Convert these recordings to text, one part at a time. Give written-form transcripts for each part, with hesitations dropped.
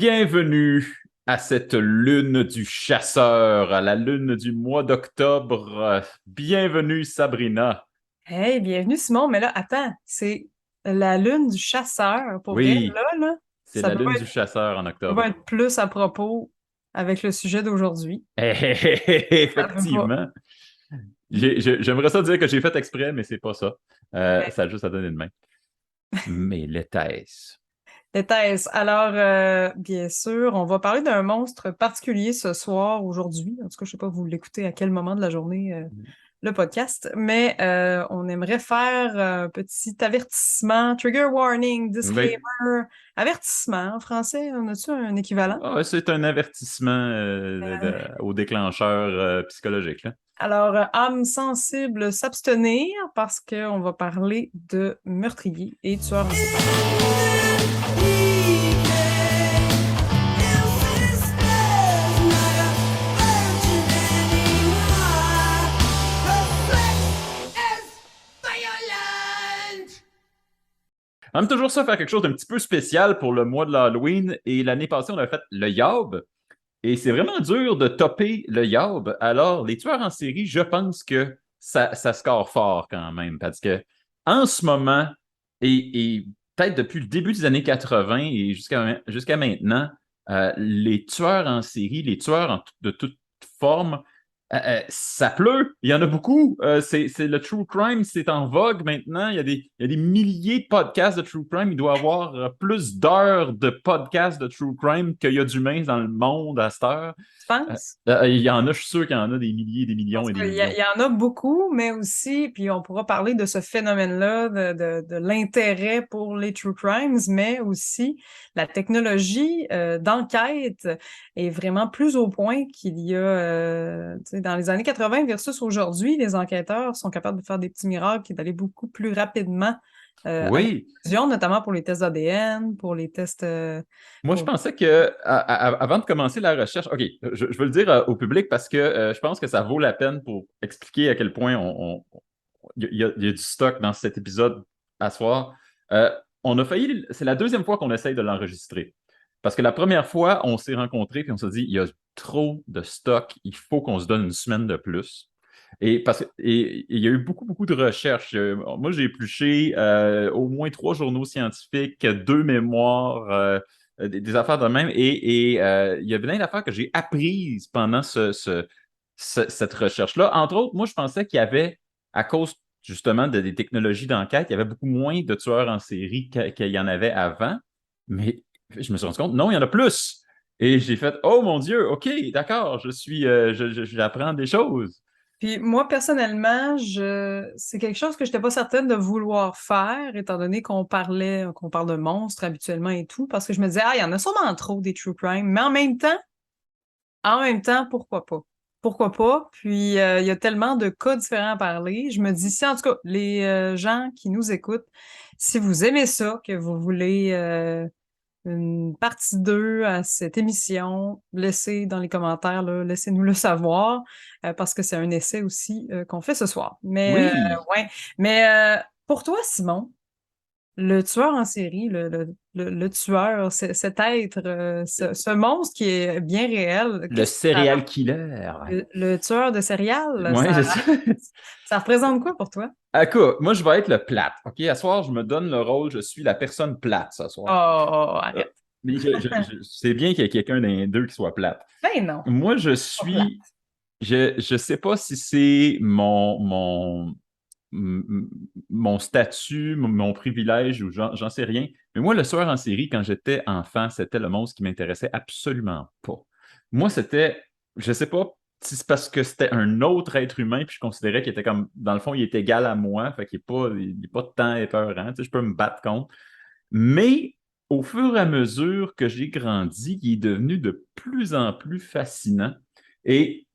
Bienvenue à cette lune du chasseur, à la lune du mois d'octobre. Bienvenue Sabrina. Hey, bienvenue Simon, mais là, attends, c'est la lune du chasseur. Pour vrai, Oui, là, c'est la lune du chasseur en ça peut pas octobre. être plus à propos avec le sujet d'aujourd'hui. Ça peut pas. Effectivement. J'aimerais ça dire que j'ai fait exprès, mais c'est pas ça. Mais, Ça a juste à donner de main. Mais l'était-ce? Thèse. Alors, bien sûr, on va parler d'un monstre particulier ce soir, aujourd'hui. En tout cas, je sais pas, vous l'écoutez à quel moment de la journée, le podcast, mais on aimerait faire un petit avertissement, trigger warning, disclaimer, Oui. avertissement en français. On a-tu un équivalent? Ah, c'est un avertissement au déclencheur psychologique, là. Alors, âme sensible s'abstenir parce qu'on va parler de meurtrier et tueur en série. On aime toujours ça faire quelque chose d'un petit peu spécial pour le mois de l'Halloween. Et l'année passée, on a fait le Yob. Et c'est vraiment dur de topper le Yob. Alors, les tueurs en série, je pense que ça score fort quand même. Parce que en ce moment, et peut-être depuis le début des années 80 et jusqu'à maintenant, les tueurs en série, les tueurs de toute forme, ça pleut. Il y en a beaucoup. C'est le true crime, c'est en vogue maintenant. Il y a des milliers de podcasts de true crime. Il doit y avoir plus d'heures de podcasts de true crime qu'il y a d'humains dans le monde à cette heure. Tu penses? Il y en a, je suis sûr qu'il y en a des milliers, des En millions tout et des cas, il millions. y en a beaucoup, mais aussi, puis on pourra parler de ce phénomène-là, de l'intérêt pour les true crimes, mais aussi la technologie d'enquête est vraiment plus au point qu'il y a, tu sais, dans les années 80 versus aujourd'hui, les enquêteurs sont capables de faire des petits miracles et d'aller beaucoup plus rapidement à la Oui, conclusion, notamment pour les tests d'ADN, pour les tests moi je pour... pensais que avant de commencer la recherche, OK, je veux le dire au public parce que je pense que ça vaut la peine pour expliquer à quel point il y a du stock dans cet épisode à soir. Euh, on a failli, c'est la deuxième fois qu'on essaye de l'enregistrer. Parce que la première fois, on s'est rencontrés et on s'est dit, il y a trop de stock, il faut qu'on se donne une semaine de plus. Et il y a eu beaucoup, beaucoup de recherches. Moi, j'ai épluché au moins trois journaux scientifiques, deux mémoires, des affaires de même. Et il y a plein d'affaires que j'ai apprises pendant cette recherche-là. Entre autres, moi, je pensais qu'il y avait, à cause justement des technologies d'enquête, il y avait beaucoup moins de tueurs en série qu'il y en avait avant. Mais je me suis rendu compte, non, il y en a plus. Et j'ai fait, oh mon Dieu, OK, d'accord, j'apprends des choses. Puis moi, personnellement, c'est quelque chose que je n'étais pas certaine de vouloir faire, étant donné qu'on parle de monstres habituellement et tout, parce que je me disais, ah, il y en a sûrement trop des true crime, mais en même temps, pourquoi pas? Pourquoi pas? Puis il y a tellement de cas différents à parler. Je me dis, si en tout cas, les gens qui nous écoutent, si vous aimez ça, que vous voulez une partie 2 à cette émission, laissez dans les commentaires, là, laissez-nous le savoir, parce que c'est un essai aussi qu'on fait ce soir. Oui, Ouais. Mais pour toi, Simon, le tueur en série, le tueur, cet être, ce monstre qui est bien réel, le qu'est-ce que ça, serial killer. le tueur de céréales, Oui, c'est ça. ça représente quoi pour toi? Écoute, moi, je vais être le plate. OK, à soir, je me donne le rôle, je suis la personne plate ce soir. Oh, Euh, arrête. mais c'est bien qu'il y ait quelqu'un des deux qui soit plate. Ben non, Moi, pas plat. je sais pas si c'est mon statut, mon privilège ou j'en sais rien. Mais moi, le tueur en série, quand j'étais enfant, c'était le monstre qui m'intéressait absolument pas. Moi, c'était, je sais pas si c'est parce que c'était un autre être humain, puis je considérais qu'il était comme, dans le fond, il est égal à moi, fait qu'il est pas tant épeurant, tu sais, je peux me battre contre. Mais au fur et à mesure que j'ai grandi, il est devenu de plus en plus fascinant. Et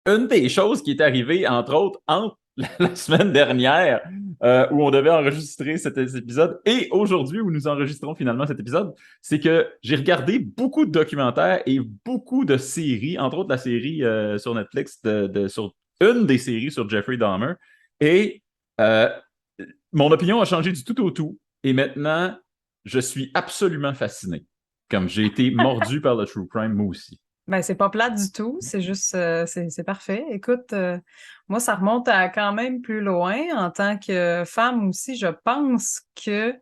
une des choses qui est arrivée, entre autres, entre la semaine dernière, où on devait enregistrer cet épisode, et aujourd'hui, où nous enregistrons finalement cet épisode, c'est que j'ai regardé beaucoup de documentaires et beaucoup de séries, entre autres la série sur Netflix, sur une des séries sur Jeffrey Dahmer, et euh, mon opinion a changé du tout au tout, et maintenant, je suis absolument fasciné. Comme j'ai été mordu par le true crime, moi aussi. Ben, c'est pas plate du tout, c'est juste, c'est parfait. Écoute, moi, ça remonte à quand même plus loin. En tant que femme aussi, je pense que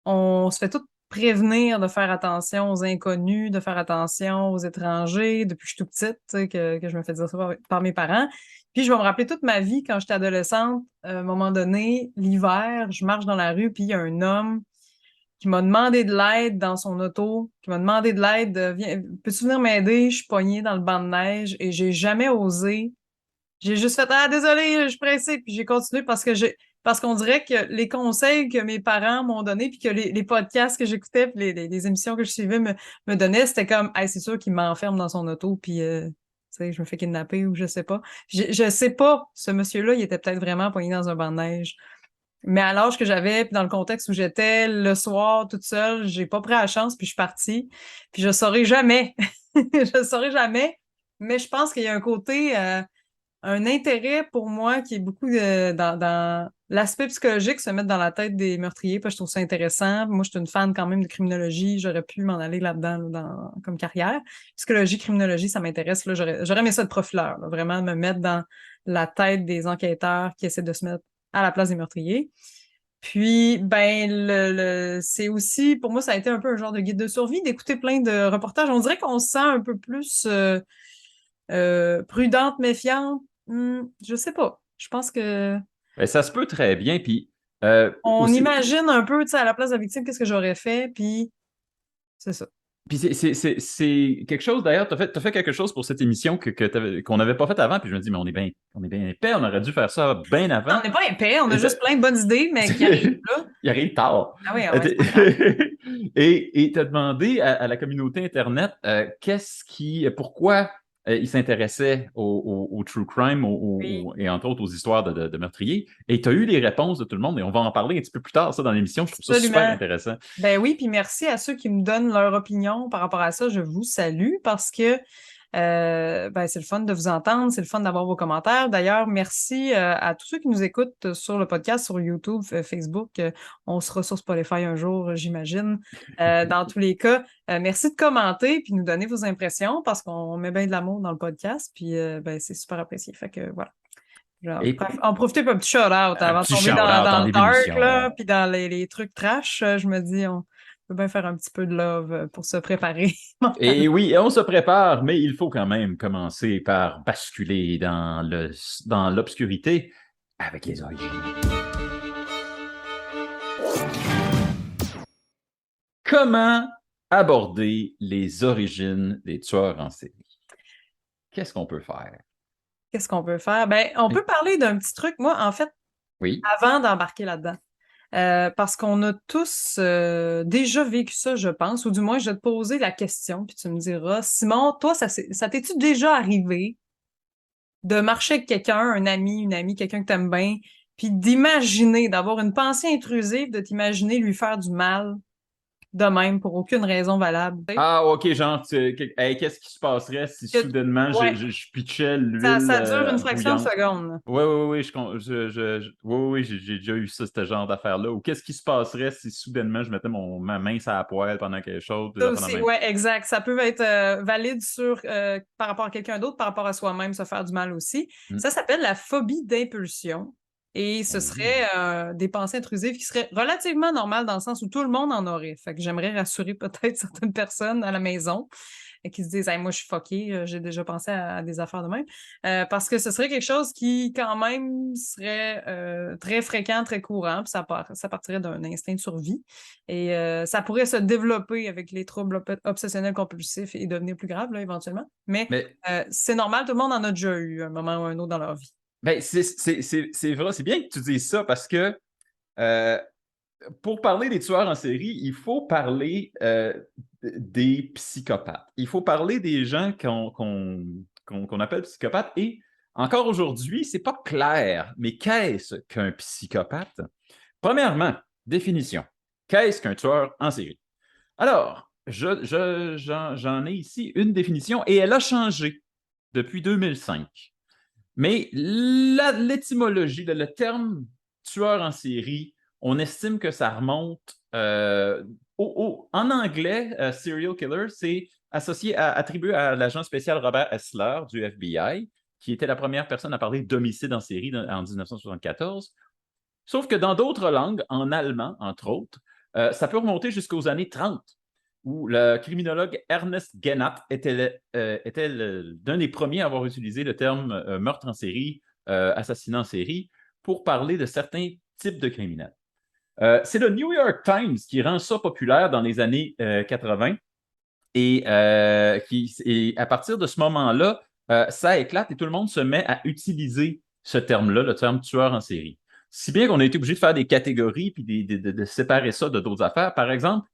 on se fait tout prévenir de faire attention aux inconnus, de faire attention aux étrangers, depuis que je suis toute petite, tu sais, que je me fais dire ça par mes parents. Puis je vais me rappeler toute ma vie, quand j'étais adolescente, à un moment donné, l'hiver, je marche dans la rue, puis il y a un homme qui m'a demandé de l'aide dans son auto, qui m'a demandé de l'aide, viens, peux-tu venir m'aider? Je suis pognée dans le banc de neige et j'ai jamais osé. J'ai juste fait, ah, désolé, je suis pressée, puis j'ai continué parce qu'on dirait que les conseils que mes parents m'ont donnés, puis que les podcasts que j'écoutais, puis les émissions que je suivais me donnaient, c'était comme, hey, c'est sûr qu'il m'enferme dans son auto, puis, tu sais, je me fais kidnapper ou je sais pas. Je sais pas, ce monsieur-là, il était peut-être vraiment pogné dans un banc de neige. Mais à l'âge que j'avais, puis dans le contexte où j'étais, le soir, toute seule, j'ai pas pris la chance, puis je suis partie. Puis je saurai jamais. Je saurai jamais. Mais je pense qu'il y a un côté, un intérêt pour moi qui est beaucoup dans l'aspect psychologique, se mettre dans la tête des meurtriers, parce que je trouve ça intéressant. Moi, je suis une fan quand même de criminologie. J'aurais pu m'en aller là-dedans comme carrière. Psychologie, criminologie, ça m'intéresse. Là, j'aurais aimé ça de profileur, là, vraiment me mettre dans la tête des enquêteurs qui essaient de se mettre à la place des meurtriers. Puis, ben, c'est aussi, pour moi, ça a été un peu un genre de guide de survie d'écouter plein de reportages. On dirait qu'on se sent un peu plus prudente, méfiante. Je sais pas. Je pense que Ben, ça se peut très bien. Puis on aussi, imagine un peu, tu sais, à la place de la victime, qu'est-ce que j'aurais fait, puis c'est ça. puis c'est quelque chose, d'ailleurs, t'as fait quelque chose pour cette émission qu'on n'avait pas fait avant, puis je me dis, mais on est bien épais, on aurait dû faire ça bien On avant. n'est pas épais, on a Et juste plein de bonnes idées, mais qui arrivent là. Il arrive tard. Ah oui, ah ouais, c'est pas grave. Et t'as demandé à la communauté Internet pourquoi ils s'intéressaient au true crime Oui. et entre autres aux histoires de meurtriers. Et tu as eu les réponses de tout le monde, et on va en parler un petit peu plus tard, ça, dans l'émission. Je trouve ça super Absolument. intéressant. Ben oui, puis merci à ceux qui me donnent leur opinion par rapport à ça. Je vous salue parce que ben, c'est le fun de vous entendre, c'est le fun d'avoir vos commentaires. D'ailleurs, merci à tous ceux qui nous écoutent sur le podcast, sur YouTube, Facebook. On sera sur Spotify un jour, j'imagine. Dans tous les cas, merci de commenter puis nous donner vos impressions parce qu'on met bien de l'amour dans le podcast. Puis ben, c'est super apprécié. Fait que voilà. Genre, Et en profiter pour un petit shout-out un avant de petit tomber shout-out en dans le début dark, d'émission. là, puis dans les trucs trash. Je me dis, on peut bien faire un petit peu de love pour se préparer. Et oui, on se prépare, mais il faut quand même commencer par basculer dans l'obscurité avec les origines. Comment aborder les origines des tueurs en série? Qu'est-ce qu'on peut faire? Qu'est-ce qu'on peut faire? Ben, on peut parler d'un petit truc, moi, en fait, Oui. avant d'embarquer là-dedans. Parce qu'on a tous déjà vécu ça, je pense, ou du moins, je vais te poser la question, puis tu me diras, Simon, toi, ça t'es-tu déjà arrivé de marcher avec quelqu'un, un ami, une amie, quelqu'un que t'aimes bien, puis d'imaginer, d'avoir une pensée intrusive, de t'imaginer lui faire du mal de même pour aucune raison valable? Ah, OK, genre, hey, qu'est-ce qui se passerait si Que- soudainement ouais, je pitchais l'huile ça dure une fraction de bouillante? seconde, là. Oui, oui, oui, oui, oui, j'ai déjà eu ça, ce genre d'affaire-là. Ou qu'est-ce qui se passerait si soudainement je mettais ma main sur la poêle pendant quelque chose, des Ça affaires de aussi, même. ouais, exact. Ça peut être valide par rapport à quelqu'un d'autre, par rapport à soi-même, se faire du mal aussi. Hmm. Ça s'appelle la phobie d'impulsion. Et ce Oh. serait des pensées intrusives qui seraient relativement normales dans le sens où tout le monde en aurait. Fait que j'aimerais rassurer peut-être certaines personnes à la maison qui se disent hey, moi, je suis fuckée, j'ai déjà pensé à des affaires de même. Parce que ce serait quelque chose qui, quand même, serait très fréquent, très courant, puis ça partirait d'un instinct de survie. Et ça pourrait se développer avec les troubles obsessionnels compulsifs et devenir plus grave, là, éventuellement. Mais Mais c'est normal, tout le monde en a déjà eu un moment ou un autre dans leur vie. ben, c'est vrai, c'est bien que tu dises ça parce que euh, pour parler des tueurs en série, il faut parler des psychopathes. Il faut parler des gens qu'on appelle psychopathes. Et encore aujourd'hui, c'est pas clair, mais qu'est-ce qu'un psychopathe? Premièrement, définition. Qu'est-ce qu'un tueur en série? Alors, j'en ai ici une définition et elle a changé depuis 2005. Mais l'étymologie, le terme tueur en série, on estime que ça remonte en anglais, serial killer, c'est attribué à l'agent spécial Robert Hessler du FBI, qui était la première personne à parler d'homicide en série en 1974. Sauf que dans d'autres langues, en allemand, entre autres, ça peut remonter jusqu'aux années 30, où le criminologue Ernest Gennat était l'un des premiers à avoir utilisé le terme meurtre en série, assassinat en série, pour parler de certains types de criminels. C'est le New York Times qui rend ça populaire dans les années 80 et à partir de ce moment-là, ça éclate et tout le monde se met à utiliser ce terme-là, le terme tueur en série. Si bien qu'on a été obligé de faire des catégories puis de séparer ça de d'autres affaires. Par exemple,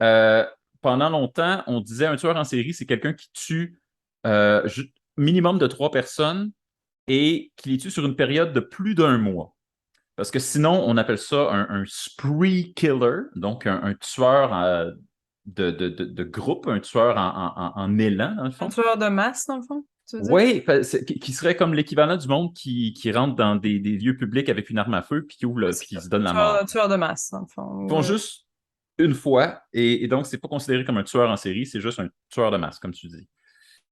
euh, pendant longtemps, on disait un tueur en série, c'est quelqu'un qui tue euh, minimum de 3 personnes et qui les tue sur une période de plus d'un mois. Parce que sinon, on appelle ça un spree killer, donc un tueur de groupe, un tueur en élan, dans le Un fond. tueur de masse, dans le fond, tu veux dire? Oui, qui serait comme l'équivalent du monde qui rentre dans des lieux publics avec une arme à feu puis qui ouvre Ouais, puis c'est qui ça. se donne la Un mort. tueur de masse, dans le fond. Ils font juste une fois et donc c'est pas considéré comme un tueur en série, c'est juste un tueur de masse, comme tu dis.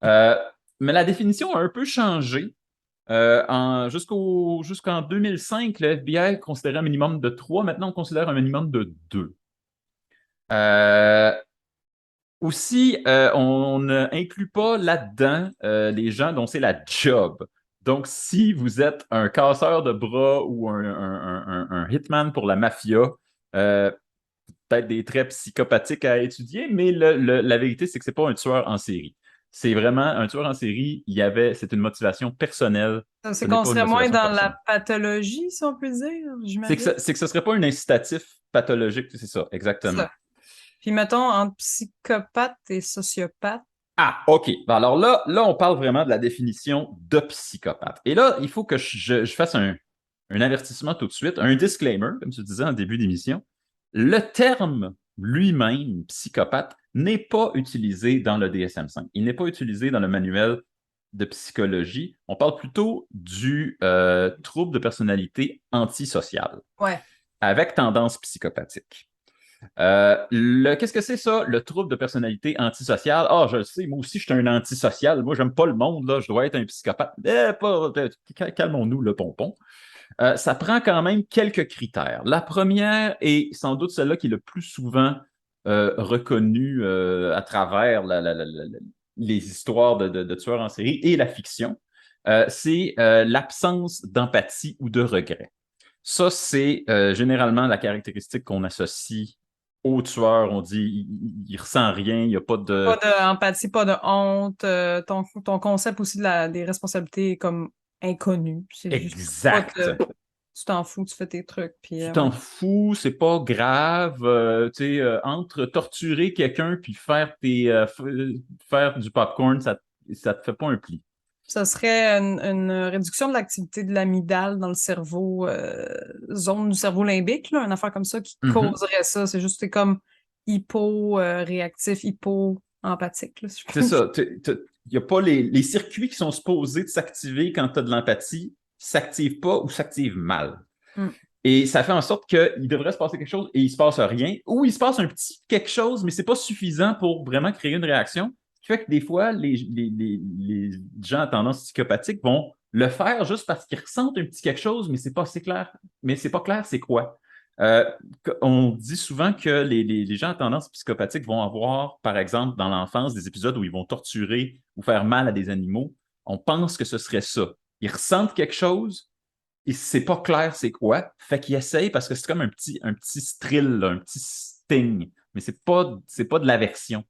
Euh, mais la définition a un peu changé. Jusqu'en 2005, le FBI considérait un minimum de 3. Maintenant, on considère un minimum de 2. Euh, Aussi, on n'inclut pas là-dedans les gens dont c'est la job. Donc, si vous êtes un casseur de bras ou un hitman pour la mafia, euh, peut-être des traits psychopathiques à étudier, mais la vérité, c'est que c'est pas un tueur en série. C'est vraiment un tueur en série, c'est une motivation personnelle, ce C'est n'est qu'on pas une serait moins motivation dans personnelle. la pathologie, si on peut dire, C'est que j'imagine. ce serait pas un incitatif pathologique, c'est ça, exactement. Ça. Puis mettons, entre psychopathe et sociopathe. Ah, OK. Ben alors là, on parle vraiment de la définition de psychopathe. Et là, il faut que je fasse un avertissement tout de suite, un disclaimer, comme tu disais en début d'émission. Le terme lui-même, psychopathe, n'est pas utilisé dans le DSM-5. Il n'est pas utilisé dans le manuel de psychologie. On parle plutôt du trouble de personnalité antisociale, Ouais. avec tendance psychopathique. Qu'est-ce que c'est ça, le trouble de personnalité antisociale? Ah, je le sais, moi aussi, je suis un antisocial. Moi, j'aime pas le monde, là, je dois être un psychopathe. Calmons-nous, le pompon. Ça prend quand même quelques critères. La première, et sans doute celle-là qui est le plus souvent reconnue à travers les histoires de tueurs en série et la fiction, c'est l'absence d'empathie ou de regret. Ça, c'est généralement la caractéristique qu'on associe au tueur. On dit il ressent rien, il n'y a pas Pas de. d'empathie, pas de honte. Ton concept aussi des responsabilités est comme inconnu. C'est juste Exact. tu t'en fous, tu fais tes trucs. Puis, Tu ouais. t'en fous, c'est pas grave. Tu sais, entre torturer quelqu'un puis faire du popcorn, ça te fait pas un pli. Ça serait une réduction de l'activité de l'amygdale dans le cerveau, zone du cerveau limbique, là, une affaire comme ça qui Mhm. causerait ça. C'est juste, c'est comme hypo-réactif, hypo-empathique, là, si je C'est peux dire. ça. Il n'y a pas les circuits qui sont supposés de s'activer quand tu as de l'empathie, s'activent pas ou s'activent mal. Mm. Et ça fait en sorte qu'il devrait se passer quelque chose et il ne se passe rien, ou il se passe un petit quelque chose, mais ce n'est pas suffisant pour vraiment créer une réaction. Ce qui fait que des fois, les gens à tendance psychopathique vont le faire juste parce qu'ils ressentent un petit quelque chose, mais c'est pas assez clair. Mais c'est pas clair, c'est quoi? Euh, on dit souvent que les gens à tendance psychopathique vont avoir, par exemple, dans l'enfance, des épisodes où ils vont torturer ou faire mal à des animaux. On pense que ce serait ça. Ils ressentent quelque chose, et c'est pas clair c'est quoi. Fait qu'il essaye parce que c'est comme un petit thrill, là, un petit sting. Mais c'est pas de l'aversion.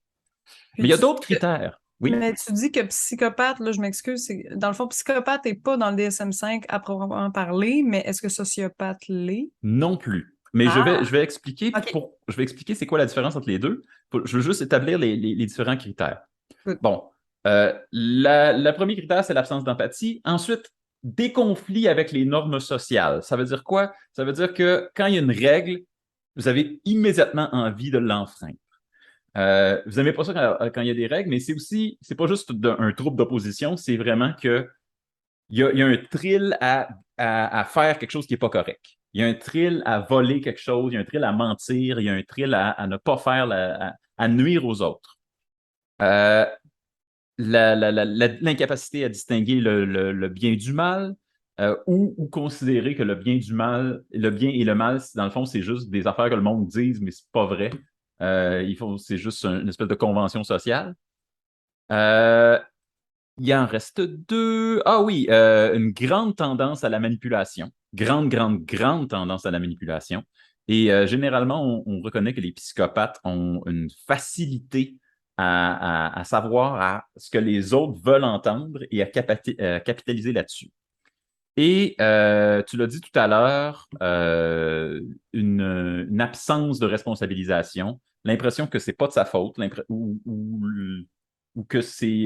Puis Mais il y a d'autres critères. Oui, mais tu dis que psychopathe, là, je m'excuse, dans le fond, psychopathe n'est pas dans le DSM-5 à proprement parler, mais est-ce que sociopathe l'est? non plus. Mais je vais, Ah, je vais expliquer OK. je vais expliquer c'est quoi la différence entre les deux. Je veux juste établir les différents critères. Good. Bon, le premier critère, c'est l'absence d'empathie. Ensuite, des conflits avec les normes sociales. Ça veut dire quoi? Ça veut dire que quand il y a une règle, vous avez immédiatement envie de l'enfreindre. Vous n'aimez pas ça quand il y a des règles, mais c'est pas juste un trouble d'opposition, c'est vraiment que il y a un thrill à faire quelque chose qui n'est pas correct. Il y a un thrill à voler quelque chose, il y a un thrill à mentir, il y a un thrill à ne pas faire, à nuire aux autres. Euh, L'incapacité à distinguer le bien du mal, ou considérer que le bien du mal, le bien et le mal, dans le fond, c'est juste des affaires que le monde dise, mais c'est pas vrai. C'est juste une espèce de convention sociale. Euh, il en reste deux. Ah oui, une grande tendance à la manipulation. Grande tendance à la manipulation. Et généralement, on reconnaît que les psychopathes ont une facilité à savoir ce que les autres veulent entendre et à capitaliser là-dessus. Et tu l'as dit tout à l'heure, une absence de responsabilisation, l'impression que c'est pas de sa faute, ou que c'est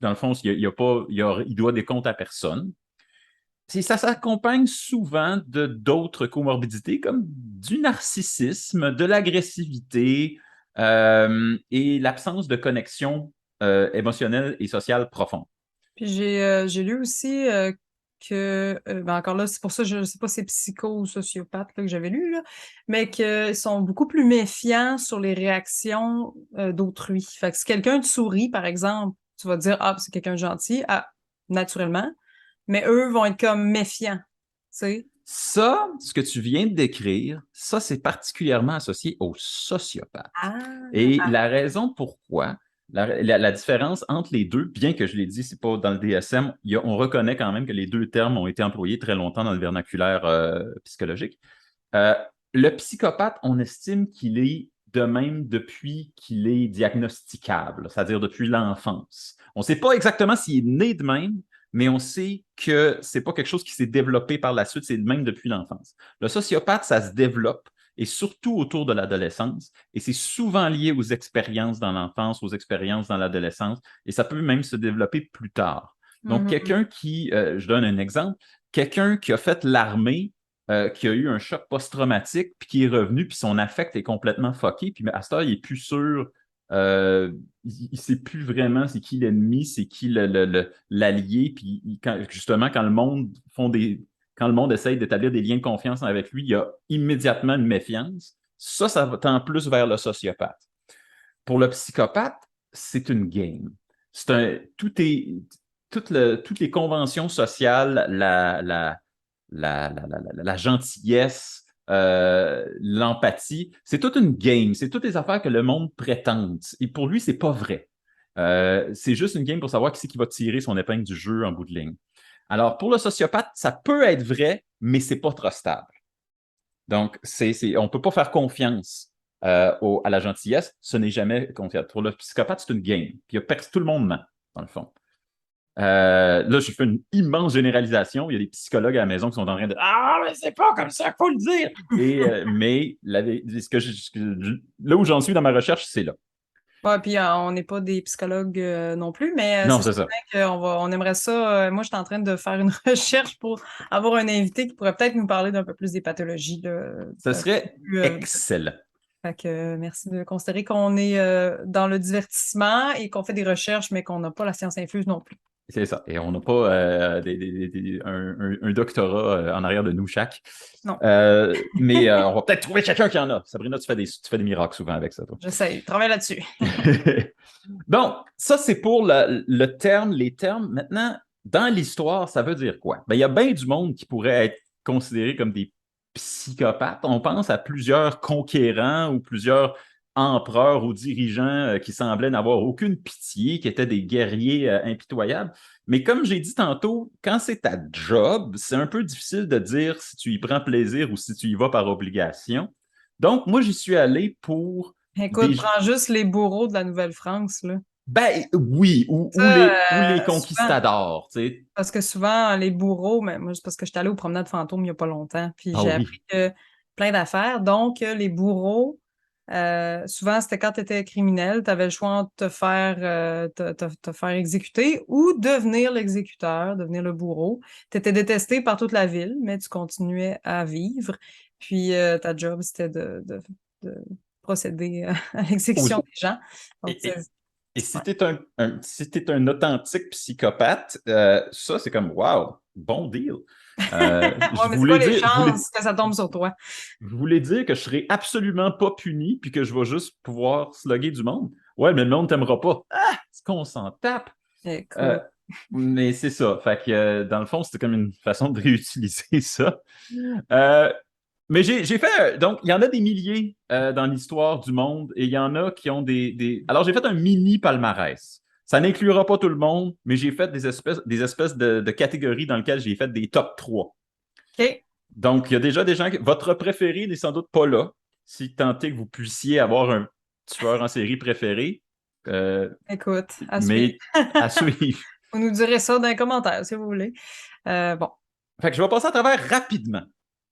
dans le fond, il y a pas, il doit des comptes à personne. Ça s'accompagne souvent de d'autres comorbidités comme du narcissisme, de l'agressivité et l'absence de connexion émotionnelle et sociale profonde. Puis j'ai lu aussi ben encore là, c'est pour ça que je ne sais pas si c'est psycho ou sociopathe là, que j'avais lu, là, mais qu'ils sont beaucoup plus méfiants sur les réactions d'autrui. Fait que si quelqu'un te sourit, par exemple, tu vas te dire, ah, c'est quelqu'un de gentil, ah, naturellement, mais eux vont être comme méfiants, tu sais. Ça, ce que tu viens de décrire, ça, c'est particulièrement associé aux sociopathes. Et Ah, la raison pourquoi, la différence entre les deux, bien que je l'ai dit, c'est pas dans le DSM, on reconnaît quand même que les deux termes ont été employés très longtemps dans le vernaculaire psychologique. Euh, le psychopathe, on estime qu'il est de même depuis qu'il est diagnosticable, c'est-à-dire depuis l'enfance. On ne sait pas exactement s'il est né de même, mais on sait que ce n'est pas quelque chose qui s'est développé par la suite, c'est de même depuis l'enfance. Le sociopathe, ça se développe, et surtout autour de l'adolescence, et c'est souvent lié aux expériences dans l'enfance, aux expériences dans l'adolescence, et ça peut même se développer plus tard. Donc, mhm. je donne un exemple, quelqu'un qui a fait l'armée, qui a eu un choc post-traumatique, puis qui est revenu, puis son affect est complètement fucké, puis à ce temps, il n'est plus sûr, il ne sait plus vraiment c'est qui l'ennemi, c'est qui l'allié, puis justement, quand le monde essaye d'établir des liens de confiance avec lui, il y a immédiatement une méfiance. Ça tend plus vers le sociopathe. Pour le psychopathe, c'est une game. Toutes les conventions sociales, la gentillesse, l'empathie, c'est toute une game. C'est toutes les affaires que le monde prétend. Et pour lui, c'est pas vrai. C'est juste une game pour savoir qui c'est qui va tirer son épingle du jeu en bout de ligne. Alors, pour le sociopathe, ça peut être vrai, mais c'est pas trop stable. Donc, on ne peut pas faire confiance à la gentillesse. Ce n'est jamais confiance. Pour le psychopathe, c'est une game. Puis tout le monde ment, dans le fond. Là, je fais une immense généralisation. Il y a des psychologues à la maison qui sont en train de Ah, mais c'est pas comme ça, il faut le dire. Mais là où j'en suis dans ma recherche, c'est là. Ouais, puis on n'est pas des psychologues non plus, mais Non, c'est c'est certain ça. on aimerait ça. Moi, je suis en train de faire une recherche pour avoir un invité qui pourrait peut-être nous parler d'un peu plus des pathologies. Là, Ce serait plus, excellent. fait que, merci de considérer qu'on est dans le divertissement et qu'on fait des recherches, mais qu'on n'a pas la science infuse non plus. C'est ça. Et on n'a pas un doctorat en arrière de nous chaque. Non, Mais on va peut-être trouver quelqu'un qui en a. Sabrina, tu fais des miracles souvent avec ça, toi. j'essaie. Travaille là-dessus. Donc, ça, c'est pour le terme, les termes. Maintenant, dans l'histoire, ça veut dire quoi? Ben, il y a bien du monde qui pourrait être considéré comme des psychopathes. On pense à plusieurs conquérants ou plusieurs empereurs ou dirigeants qui semblaient n'avoir aucune pitié, qui étaient des guerriers impitoyables. Mais comme j'ai dit tantôt, quand c'est ta job, c'est un peu difficile de dire si tu y prends plaisir ou si tu y vas par obligation. Donc, moi, j'y suis allé pour Écoute, des, prends juste les bourreaux de la Nouvelle-France, là. ben oui, Ça, ou les souvent, conquistadors, tu sais. parce que souvent, les bourreaux, mais moi, c'est parce que j'étais allée aux promenades fantômes il n'y a pas longtemps, puis Ah j'ai oui, appris que plein d'affaires. Donc, les bourreaux, souvent, c'était quand tu étais criminel, tu avais le choix entre te faire exécuter ou devenir l'exécuteur, devenir le bourreau. Tu étais détesté par toute la ville, mais tu continuais à vivre. Puis, ta job, c'était de procéder à l'exécution Aux- des gens. Donc, et, et- et si ouais. tu es si t'es un authentique psychopathe, ça, c'est comme, wow, bon deal. Ouais, mais c'est quoi les chances que ça tombe sur toi? je voulais dire que je serais absolument pas puni puis que je vais juste pouvoir slugger du monde. Ouais, mais le monde t'aimera pas. Ah, est-ce qu'on s'en tape? Euh, Écoute. mais c'est ça. Fait que dans le fond, c'était comme une façon de réutiliser ça. Euh, mais j'ai fait. Donc, il y en a des milliers dans l'histoire du monde et il y en a qui ont Alors, j'ai fait un mini palmarès. Ça n'inclura pas tout le monde, mais j'ai fait des espèces de catégories dans lesquelles j'ai fait des top 3. OK. Donc, il y a déjà des gens qui. Votre préféré n'est sans doute pas là, si tant est que vous puissiez avoir un tueur en série préféré. Euh, Écoute, à suivre. mais à suivre. Vous nous direz ça dans les commentaires, si vous voulez. Bon. Fait que je vais passer à travers rapidement.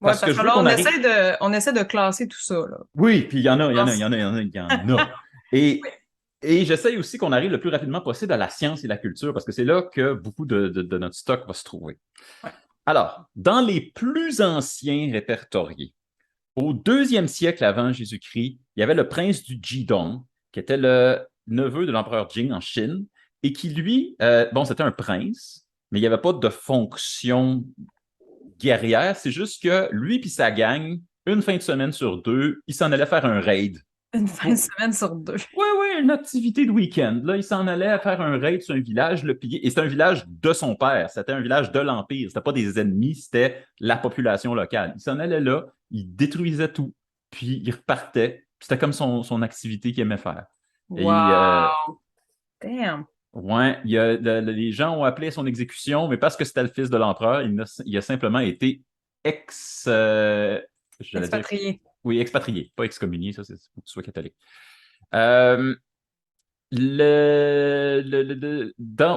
Ouais, Parce que parce je que veux là, qu'on arrive. on essaie de classer tout ça, là. Oui, puis il y en a, il y en a, il y Pense- en a, il y en a, il y en a. Et j'essaye aussi qu'on arrive le plus rapidement possible à la science et la culture, parce que c'est là que beaucoup de notre stock va se trouver. Ouais. Alors, dans les plus anciens répertoriés, au deuxième siècle avant Jésus-Christ, il y avait le prince du Jidong, qui était le neveu de l'empereur Jing en Chine, et qui, lui, bon, c'était un prince, mais il n'y avait pas de fonction guerrière. C'est juste que lui et sa gang, une fin de semaine sur deux, ils s'en allaient faire un raid. Une fin de semaine sur deux. Oui, oui, une activité de week-end. Là, il s'en allait faire un raid sur un village, le piller. Et c'était un village de son père. C'était un village de l'Empire. C'était pas des ennemis, c'était la population locale. Il s'en allait là, il détruisait tout, puis il repartait. C'était comme son activité qu'il aimait faire. Et Wow! Damn! ouais, les gens ont appelé à son exécution, mais parce que c'était le fils de l'empereur, il a simplement été ex. J'allais dire. Expatrié. Oui, expatrié, pas excommunié, ça, c'est faut que tu sois catholique. Euh,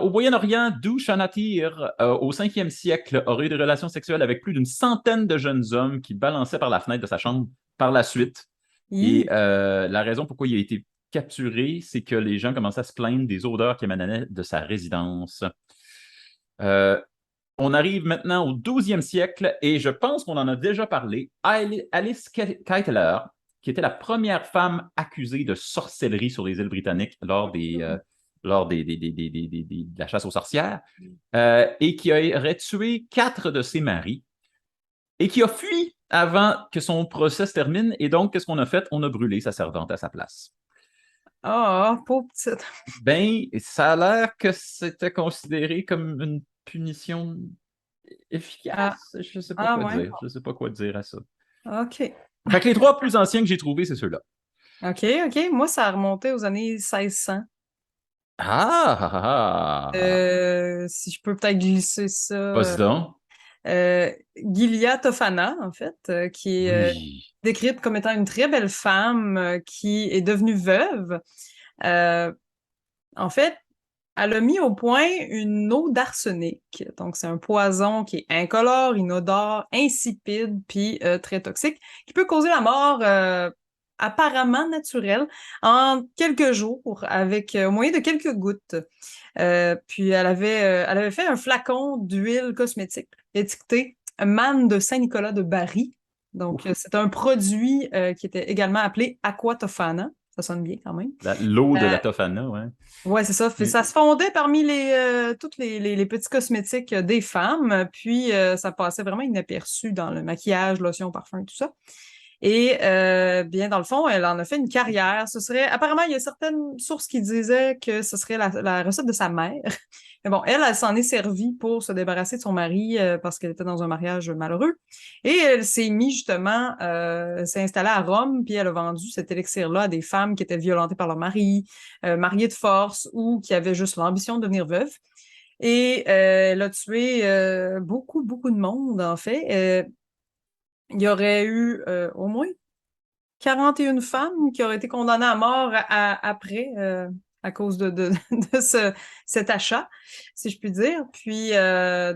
au Moyen-Orient, d'où Shanatir, au 5e siècle, aurait eu des relations sexuelles avec plus d'une centaine de jeunes hommes qui balançaient par la fenêtre de sa chambre par la suite. Et la raison pourquoi il a été capturé, c'est que les gens commençaient à se plaindre des odeurs qui émanaient de sa résidence. Euh, on arrive maintenant au 12e siècle et je pense qu'on en a déjà parlé. Alice Keitler, qui était la première femme accusée de sorcellerie sur les îles britanniques de la chasse aux sorcières, et qui aurait tué 4 de ses maris et qui a fui avant que son procès se termine. Et donc, qu'est-ce qu'on a fait? On a brûlé sa servante à sa place. Ah, pauvre petite. Ben, ça a l'air que c'était considéré comme une punition Ah, efficace. Je ne sais pas ah quoi ouais. dire. Je ne sais pas quoi dire à ça. OK. Fait que les 3 plus anciens que j'ai trouvés, c'est ceux-là. OK, OK. Moi, ça a remonté aux années 1600. Ah, ah, ah, ah. Si je peux peut-être glisser ça. Vas-y donc. Gilia Tofana, en fait, qui est Oui. décrite comme étant une très belle femme qui est devenue veuve. Euh, En fait, elle a mis au point une eau d'arsenic. Donc, c'est un poison qui est incolore, inodore, insipide, puis très toxique, qui peut causer la mort apparemment naturelle en quelques jours, avec au moyen de quelques gouttes. Puis elle avait fait un flacon d'huile cosmétique étiqueté Man de Saint-Nicolas de Bari. Donc, Ouf. c'est un produit qui était également appelé Aquatofana. Ça sonne bien quand même. L'eau de la Tofana, ouais. Ouais, c'est ça. Mais Ça se fondait parmi toutes les petits cosmétiques des femmes, puis ça passait vraiment inaperçu dans le maquillage, lotion, parfum, tout ça. Et bien, dans le fond, elle en a fait une carrière. Apparemment, il y a certaines sources qui disaient que ce serait la recette de sa mère. Mais bon, elle s'en est servie pour se débarrasser de son mari parce qu'elle était dans un mariage malheureux. Et elle s'est mis justement, s'est installée à Rome, puis elle a vendu cet élixir-là à des femmes qui étaient violentées par leur mari, mariées de force ou qui avaient juste l'ambition de devenir veuves. Et elle a tué beaucoup, beaucoup de monde, en fait. Il y aurait eu au moins 41 femmes qui auraient été condamnées à mort après, à cause de cet achat, si je puis dire. Puis,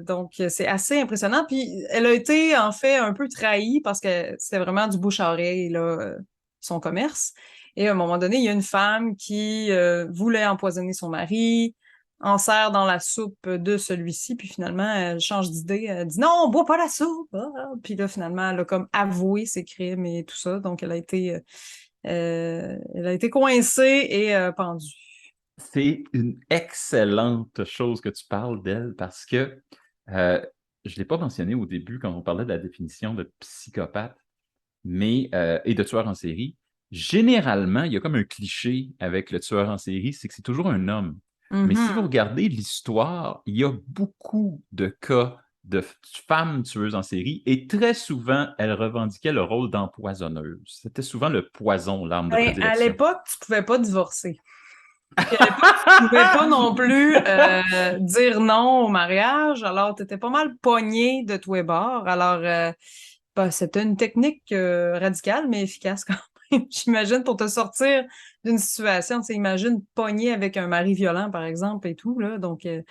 donc, c'est assez impressionnant. Puis, elle a été, en fait, un peu trahie parce que c'était vraiment du bouche à oreille, là, son commerce. Et à un moment donné, il y a une femme qui voulait empoisonner son mari, en sert dans la soupe de celui-ci, puis finalement, elle change d'idée, elle dit non, on boit pas la soupe. Ah! Puis là, finalement, elle a comme avoué ses crimes et tout ça, donc elle a été coincée et pendue. c'est une excellente chose que tu parles d'elle parce que je ne l'ai pas mentionné au début quand on parlait de la définition de psychopathe, mais et de tueur en série. Généralement, il y a comme un cliché avec le tueur en série, c'est que c'est toujours un homme. Mais si vous Mhm. regardez l'histoire, il y a beaucoup de cas de femmes tueuses en série et très souvent, elles revendiquaient le rôle d'empoisonneuse. C'était souvent le poison, l'arme de Ben, à prédilection. l'époque, tu pouvais pas divorcer. Puis à l'époque, tu pouvais pas non plus dire non au mariage, alors tu étais pas mal pogné de tous les bords. Alors, ben, c'était une technique radicale, mais efficace quand même. J'imagine pour te sortir d'une situation, tu sais, imagine pogné avec un mari violent, par exemple, et tout, là. Donc, elle,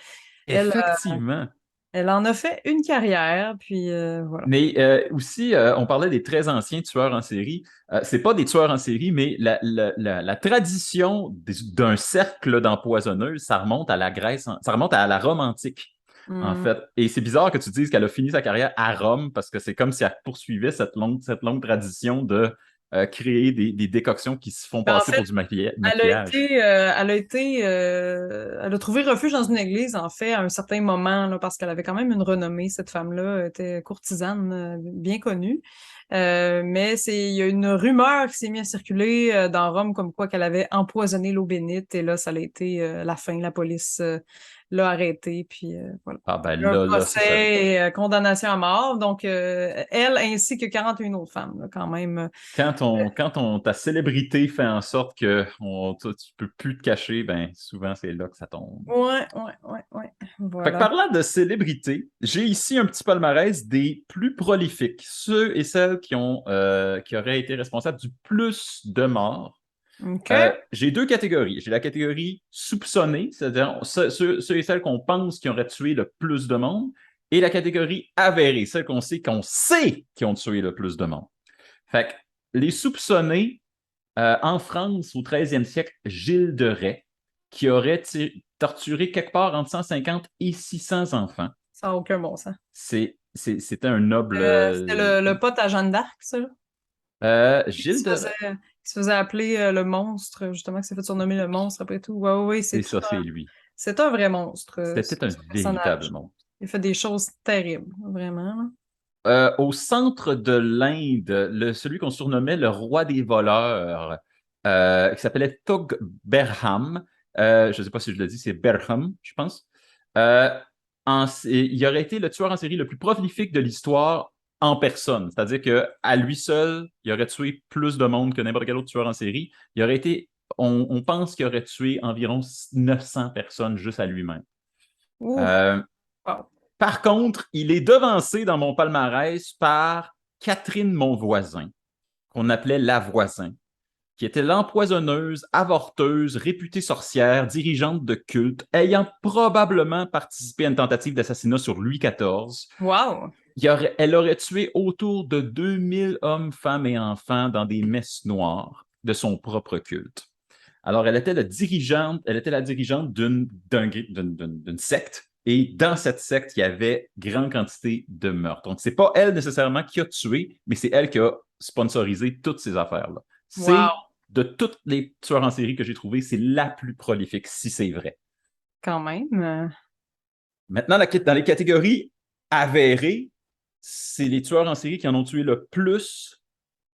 Effectivement. elle en a fait une carrière, puis voilà. Mais aussi, on parlait des très anciens tueurs en série. C'est pas des tueurs en série, mais la tradition d'un cercle d'empoisonneuses, ça remonte à la Grèce, ça remonte à la Rome antique, en Hmm. fait. Et c'est bizarre que tu dises qu'elle a fini sa carrière à Rome, parce que c'est comme si elle poursuivait cette longue tradition de créer des décoctions qui se font Ben, en passer fait, pour du maquillage. elle a trouvé refuge dans une église, en fait, à un certain moment, là, parce qu'elle avait quand même une renommée, cette femme-là, elle était courtisane, bien connue. Mais il y a une rumeur qui s'est mise à circuler dans Rome comme quoi qu'elle avait empoisonné l'eau bénite, et là, ça a été la fin. La police l'a arrêtée, puis voilà. Ah ben Un là, c'est ça. procès et condamnation à mort. Donc, elle ainsi que 41 autres femmes, là, quand même. Ta célébrité fait en sorte que tu peux plus te cacher, ben souvent c'est là que ça tombe. Ouais, ouais, ouais, ouais. Fait que Voilà. parlant de célébrités, j'ai ici un petit palmarès des plus prolifiques, ceux et celles qui auraient été responsables du plus de morts. OK. J'ai deux catégories. J'ai la catégorie soupçonnée, c'est-à-dire ceux et celles qu'on pense qui auraient tué le plus de monde, et la catégorie avérée, celles qu'on sait qui ont tué le plus de monde. Fait que les soupçonnés, en France, au 13e siècle, Gilles de Rais, qui aurait torturé quelque part entre 150 et 600 enfants. Ça n'a aucun bon sens. C'était un noble. C'était le pote à Jeanne d'Arc, ça, là, qui Gilles se de faisait, Rais, qui se faisait appeler le monstre, justement, qui s'est fait surnommer le monstre après tout. Ouais, ouais, ouais, c'est ça, c'est lui. c'est un vrai monstre, C'était un ce véritable personnage. monstre. Il fait des choses terribles, vraiment, là. Au centre de l'Inde, celui qu'on surnommait le roi des voleurs, qui s'appelait Tug Berham, je ne sais pas si je le dis, c'est Berham, je pense. Euh, il aurait été le tueur en série le plus prolifique de l'histoire en personne. C'est-à-dire qu'à lui seul, il aurait tué plus de monde que n'importe quel autre tueur en série. Il aurait été, on pense qu'il aurait tué environ 900 personnes juste à lui-même. Ouh, Euh, wow. Par contre, il est devancé dans mon palmarès par Catherine Monvoisin, qu'on appelait la voisin, qui était l'empoisonneuse, avorteuse, réputée sorcière, dirigeante de culte, ayant probablement participé à une tentative d'assassinat sur Louis XIV. Wow. Elle aurait tué autour de 2000 hommes, femmes et enfants dans des messes noires de son propre culte. Alors, elle était la dirigeante d'une secte. Et dans cette secte, il y avait grande quantité de meurtres. Donc, c'est pas elle nécessairement qui a tué, mais c'est elle qui a sponsorisé toutes ces affaires-là. C'est Wow. de tous les tueurs en série que j'ai trouvés, c'est la plus prolifique, si c'est vrai. Quand même. Maintenant, dans les catégories avérées, c'est les tueurs en série qui en ont tué le plus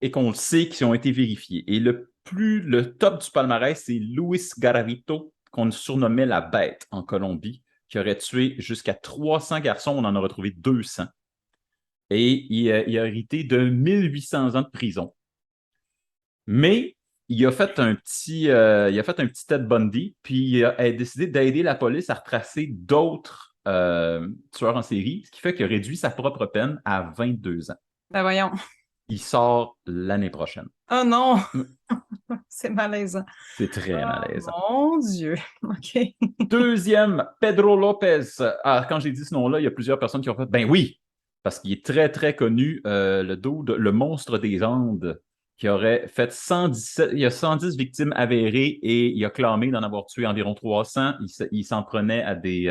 et qu'on le sait qui ont été vérifiés. Et le top du palmarès, c'est Luis Garavito, qu'on surnommait la bête en Colombie, qui aurait tué jusqu'à 300 garçons. On en a retrouvé 200. Et il a hérité de 1800 ans de prison. Mais il a fait il a fait un petit Ted Bundy, puis a décidé d'aider la police à retracer d'autres tueurs en série, ce qui fait qu'il a réduit sa propre peine à 22 ans. Ben voyons. Il sort l'année prochaine. Oh non, c'est malaisant. C'est très Oh malaisant. mon Dieu. OK. Deuxième, Pedro Lopez. Ah, quand j'ai dit ce nom-là, il y a plusieurs personnes qui ont fait ben oui, parce qu'il est très, très connu, le monstre des Andes, qui aurait fait 117, il y a 110 victimes avérées et il a clamé d'en avoir tué environ 300. Il s'en prenait à des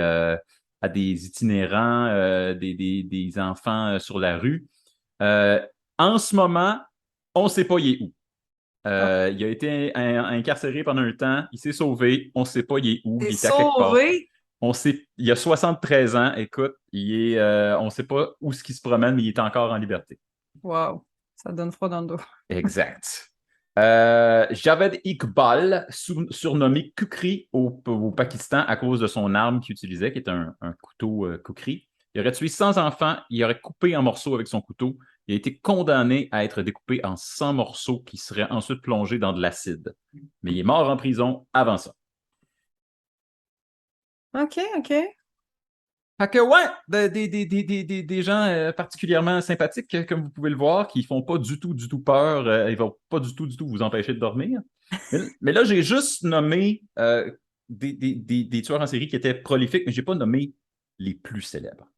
itinérants, des enfants sur la rue. Euh, En ce moment, on ne sait pas il est où. Il a été incarcéré pendant un temps, il s'est sauvé, on ne sait pas il est où, T'es il était à quelque part. sauvé? il a 73 ans, écoute, on ne sait pas où ce qu'il se promène, mais il est encore en liberté. Wow, ça donne froid dans le dos. Exact. Javed Iqbal, surnommé Kukri au Pakistan à cause de son arme qu'il utilisait, qui est un couteau Kukri. Il aurait tué 100 enfants, il aurait coupé en morceaux avec son couteau. Il a été condamné à être découpé en 100 morceaux qui seraient ensuite plongés dans de l'acide. Mais il est mort en prison avant ça. OK, OK. Fait que ouais, des gens particulièrement sympathiques, comme vous pouvez le voir, qui font pas du tout peur, ils vont pas du tout vous empêcher de dormir. Mais là, j'ai juste nommé des tueurs en série qui étaient prolifiques, mais j'ai pas nommé les plus célèbres.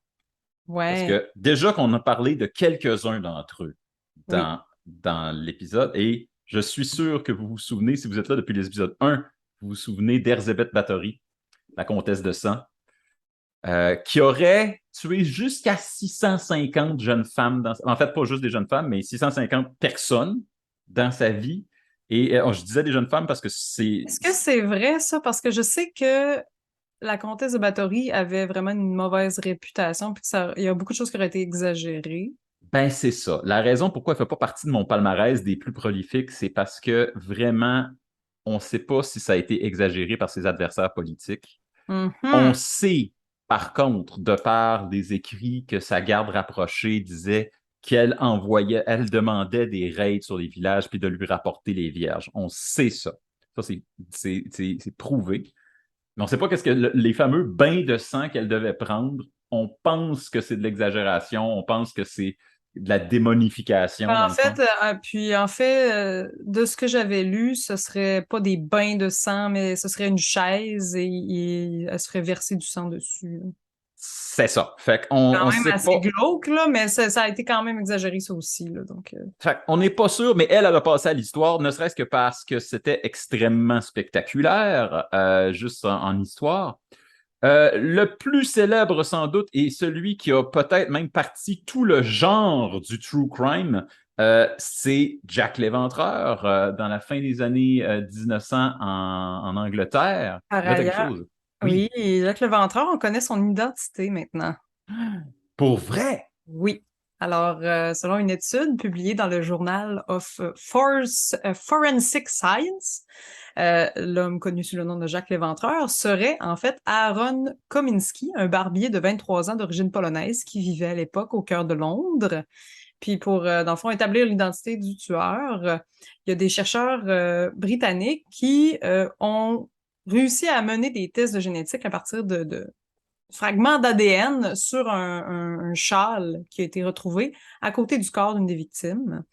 Parce Ouais, que déjà qu'on a parlé de quelques-uns d'entre eux oui. dans l'épisode, et je suis sûr que vous vous souvenez, si vous êtes là depuis l'épisode 1, vous vous souvenez d'Erzébet Báthory, la comtesse de sang, qui aurait tué jusqu'à 650 jeunes femmes, en fait, pas juste des jeunes femmes, mais 650 personnes dans sa vie. Et je disais des jeunes femmes parce que Est-ce que c'est vrai, ça? Parce que je sais que la comtesse de Báthory avait vraiment une mauvaise réputation, puis il y a beaucoup de choses qui auraient été exagérées. Ben, c'est ça. La raison pourquoi elle ne fait pas partie de mon palmarès des plus prolifiques, c'est parce que vraiment, on ne sait pas si ça a été exagéré par ses adversaires politiques. On Mhm. sait, par contre, de par des écrits, que sa garde rapprochée disait qu'elle envoyait, elle demandait des raids sur les villages puis de lui rapporter les vierges. On sait ça. Ça, c'est prouvé. Mais on ne sait pas qu'est-ce que les fameux bains de sang qu'elle devait prendre. On pense que c'est de l'exagération, on pense que c'est de la démonification, dans En le fait, fond. de ce que j'avais lu, ce serait pas des bains de sang, mais ce serait une chaise et elle se ferait verser du sang dessus. C'est ça. Fait qu'on Quand on même sait assez pas. glauque, là, mais ça a été quand même exagéré, ça aussi, là, donc... Fait on n'est pas sûr, mais elle a passé à l'histoire, ne serait-ce que parce que c'était extrêmement spectaculaire, juste en histoire. Le plus célèbre, sans doute, et celui qui a peut-être même parti tout le genre du true crime, c'est Jack l'Éventreur, dans la fin des années 1900 en Angleterre. Par Là, tu as quelque ailleurs, chose. oui, Oui. Jacques Leventreur, on connaît son identité maintenant. Pour vrai? Oui. Alors, selon une étude publiée dans le Journal of Forensic Science, l'homme connu sous le nom de Jacques Léventreur serait en fait Aaron Kominski, un barbier de 23 ans d'origine polonaise qui vivait à l'époque au cœur de Londres. Puis pour, dans le fond, établir l'identité du tueur, il y a des chercheurs britanniques qui ont réussi à mener des tests de génétique à partir de fragments d'ADN sur un châle qui a été retrouvé à côté du corps d'une des victimes.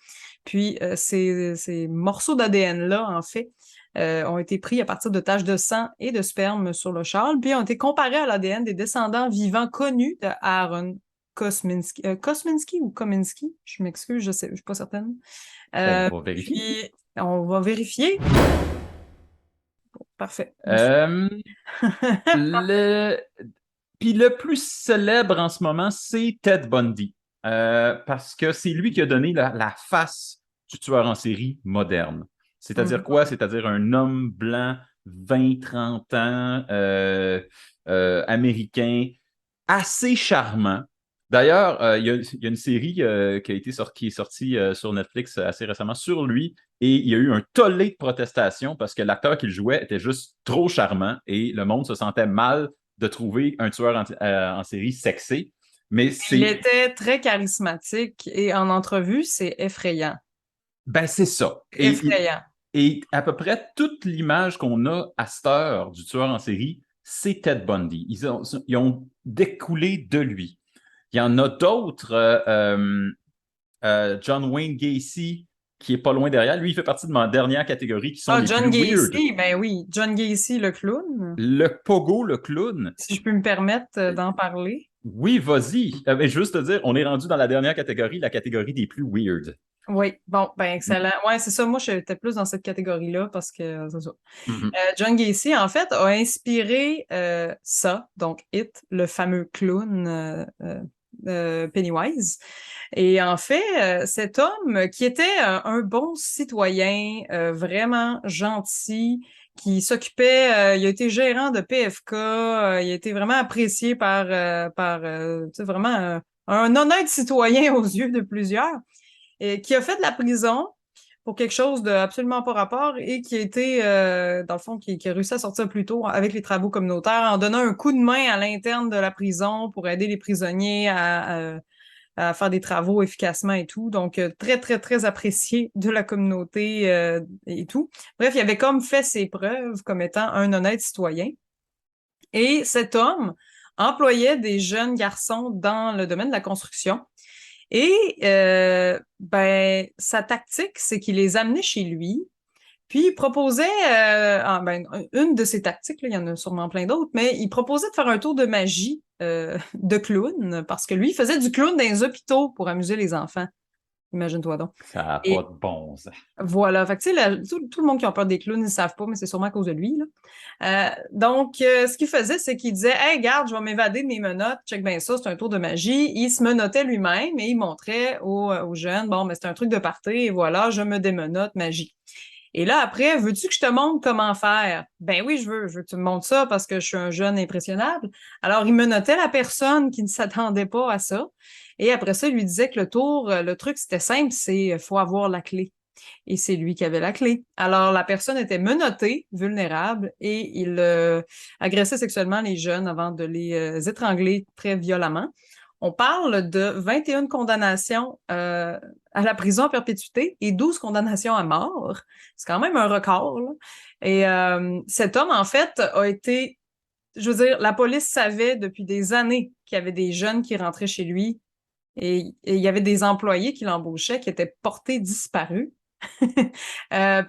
Puis ces morceaux d'ADN-là, en fait, ont été pris à partir de taches de sang et de sperme sur le châle, puis ont été comparés à l'ADN des descendants vivants connus de Aaron Kosminski. Kosminski ou Kominski? Je m'excuse, je suis pas certaine. On va vérifier. Puis on va vérifier. Parfait. Euh, le... Puis le plus célèbre en ce moment, c'est Ted Bundy. Parce que c'est lui qui a donné la face du tueur en série moderne. C'est-à-dire quoi? C'est-à-dire un homme blanc, 20-30 ans, américain, assez charmant. D'ailleurs, il y a une série qui est sortie sur Netflix assez récemment sur lui, et il y a eu un tollé de protestation parce que l'acteur qu'il jouait était juste trop charmant et le monde se sentait mal de trouver un tueur en série sexy. Mais Il c'est était très charismatique et en entrevue, c'est effrayant. ben c'est ça. Effrayant. Et à peu près toute l'image qu'on a à cette heure du tueur en série, c'est Ted Bundy. Ils ont découlé de lui. Il y en a d'autres, John Wayne Gacy, qui est pas loin derrière. Lui, il fait partie de ma dernière catégorie, qui sont Ah, les plus John weird. Gacy, ben oui, John Gacy, le clown, Le Pogo, le clown. si je peux me permettre d'en parler. Oui, vas-y. Mais juste te dire, on est rendu dans la dernière catégorie, la catégorie des plus weird. Oui, bon, ben excellent. Ouais, c'est ça. Moi, j'étais plus dans cette catégorie-là parce que c'est ça. Mhm. John Gacy, en fait, a inspiré ça, donc It, le fameux clown Pennywise. Et en fait, cet homme qui était un bon citoyen, vraiment gentil, qui s'occupait, il a été gérant de PFK, il a été vraiment apprécié tu sais, vraiment un honnête citoyen aux yeux de plusieurs, et qui a fait de la prison pour quelque chose de absolument pas rapport et qui a été, dans le fond, qui a réussi à sortir plus tôt avec les travaux communautaires en donnant un coup de main à l'interne de la prison pour aider les prisonniers à faire des travaux efficacement et tout. Donc, très, très, très apprécié de la communauté et tout. Bref, il avait comme fait ses preuves comme étant un honnête citoyen. Et cet homme employait des jeunes garçons dans le domaine de la construction. Et ben, sa tactique, c'est qu'il les amenait chez lui, puis il proposait, une de ses tactiques, là, il y en a sûrement plein d'autres, mais il proposait de faire un tour de magie de clown, parce que lui, il faisait du clown dans les hôpitaux pour amuser les enfants. Imagine-toi donc. Ça n'a pas Et de bon sens. voilà, fait que, tu sais, tout le monde qui a peur des clowns, ils ne savent pas, mais c'est sûrement à cause de lui, là. Donc, ce qu'il faisait, c'est qu'il disait, hey, regarde, je vais m'évader de mes menottes, check bien ça, c'est un tour de magie. Il se menottait lui-même et il montrait aux jeunes, bon, mais c'est un truc de party, et voilà, je me démenote, magie. Et là, après, veux-tu que je te montre comment faire? Ben oui, je veux que tu me montres ça parce que je suis un jeune impressionnable. Alors, il menotait la personne qui ne s'attendait pas à ça. Et après ça, il lui disait que le truc, c'était simple, c'est faut avoir la clé. Et c'est lui qui avait la clé. Alors, la personne était menottée, vulnérable, et il agressait sexuellement les jeunes avant de les étrangler très violemment. On parle de 21 condamnations à la prison à perpétuité et 12 condamnations à mort. C'est quand même un record, là. Et cet homme, en fait, a été... Je veux dire, la police savait depuis des années qu'il y avait des jeunes qui rentraient chez lui et il y avait des employés qui l'embauchaient qui étaient portés disparus.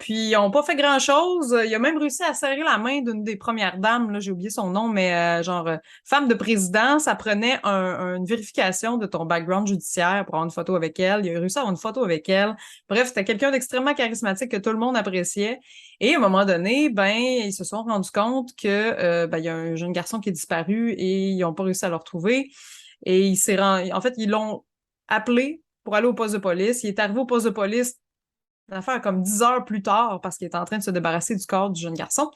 Puis ils n'ont pas fait grand-chose. Il a même réussi à serrer la main d'une des premières dames, là, j'ai oublié son nom, mais femme de président, ça prenait une vérification de ton background judiciaire pour avoir une photo avec elle. Il a réussi à avoir une photo avec elle. Bref, c'était quelqu'un d'extrêmement charismatique que tout le monde appréciait. Et à un moment donné, ben, ils se sont rendus compte que ben, il y a un jeune garçon qui est disparu et ils n'ont pas réussi à le retrouver. Et en fait, ils l'ont appelé pour aller au poste de police. Il est arrivé au poste de police une affaire comme 10 heures plus tard parce qu'il était en train de se débarrasser du corps du jeune garçon.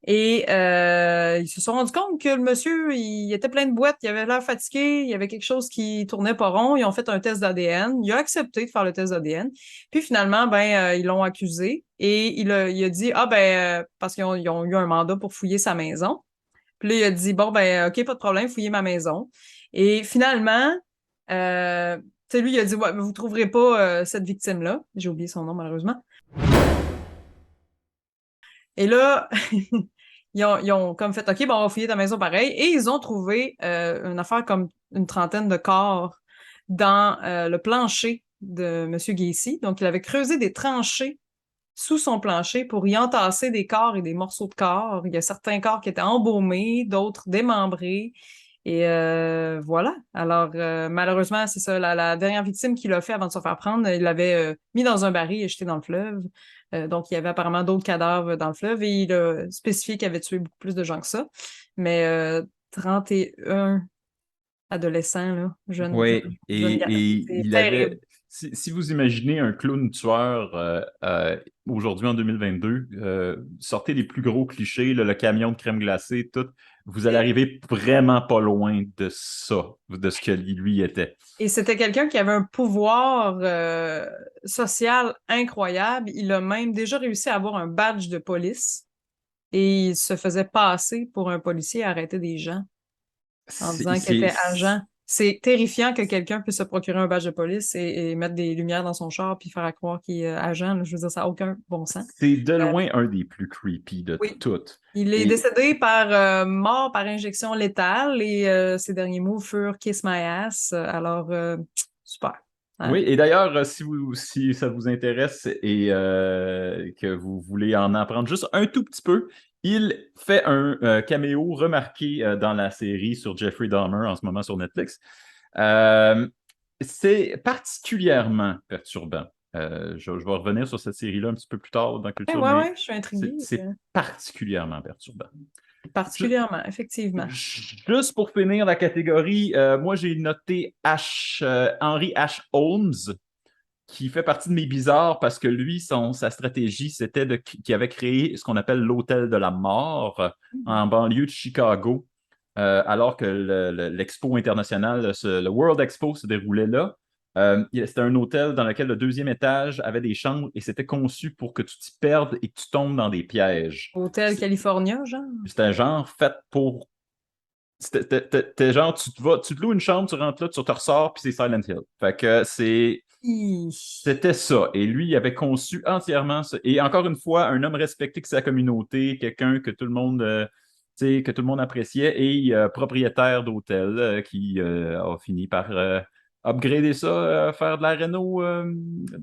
Et ils se sont rendus compte que le monsieur, il était plein de boîtes, il avait l'air fatigué, il y avait quelque chose qui tournait pas rond. Ils ont fait un test d'ADN. Il a accepté de faire le test d'ADN. Puis finalement, ben, ils l'ont accusé et il a dit, ah ben, parce ils ont eu un mandat pour fouiller sa maison. Puis là, il a dit, bon, ben, OK, pas de problème, fouillez ma maison. Et finalement, tu sais, lui, il a dit, ouais, mais vous trouverez pas cette victime-là. J'ai oublié son nom, malheureusement. Et là, ils ont comme fait, OK, bon, on va fouiller ta maison pareil. Et ils ont trouvé une affaire comme une trentaine de corps dans le plancher de M. Gacy. Donc, il avait creusé des tranchées sous son plancher pour y entasser des corps et des morceaux de corps. Il y a certains corps qui étaient embaumés, d'autres démembrés. Et voilà. Alors, malheureusement, c'est ça. La dernière victime qu'il a fait avant de se faire prendre, il l'avait mis dans un baril et jeté dans le fleuve. Donc, il y avait apparemment d'autres cadavres dans le fleuve et il a spécifié qu'il avait tué beaucoup plus de gens que ça. Mais 31 adolescents, là, Oui, jeunes gars, et c'est il terrible. avait. Si vous imaginez un clown tueur aujourd'hui en 2022, sortez les plus gros clichés, là, le camion de crème glacée, tout, vous allez arriver vraiment pas loin de ça, de ce que lui était. Et c'était quelqu'un qui avait un pouvoir social incroyable. Il a même déjà réussi à avoir un badge de police et il se faisait passer pour un policier à arrêter des gens en C'est disant qu'il c'est- était agent. C'est terrifiant que quelqu'un puisse se procurer un badge de police et mettre des lumières dans son char puis faire à croire qu'il est agent. Là. Je veux dire, ça n'a aucun bon sens. c'est de Euh, loin un des plus creepy de oui. toutes. Il est Et décédé par mort par injection létale et ses derniers mots furent Kiss my ass. Alors, super. Hein? oui, et d'ailleurs, si ça vous intéresse et que vous voulez en apprendre juste un tout petit peu, il fait un caméo remarqué dans la série sur Jeffrey Dahmer en ce moment sur Netflix. Euh, c'est particulièrement perturbant. Je vais revenir sur cette série-là un petit peu plus tard dans Ouais, Culture, ouais, mais ouais, je suis intriguée. c'est particulièrement perturbant. Ju- Particulièrement, effectivement. Juste pour finir la catégorie, moi j'ai noté Henry H. Holmes. qui fait partie de mes bizarres parce que lui, sa stratégie, c'était qu'il avait créé ce qu'on appelle l'Hôtel de la Mort en banlieue de Chicago, alors que l'Expo international, le World Expo se déroulait là. C'était un hôtel dans lequel le deuxième étage avait des chambres et c'était conçu pour que tu t'y perdes et que tu tombes dans des pièges. Hôtel California, genre? C'était genre fait pour. C'était genre, tu te loues une chambre, tu rentres là, tu te ressors, puis c'est Silent Hill. Fait que c'était ça. Et lui, il avait conçu entièrement ça. Et encore une fois, un homme respecté de sa communauté, quelqu'un que tout le monde, que tout le monde appréciait, et propriétaire d'hôtel qui a fini par upgrader ça, faire de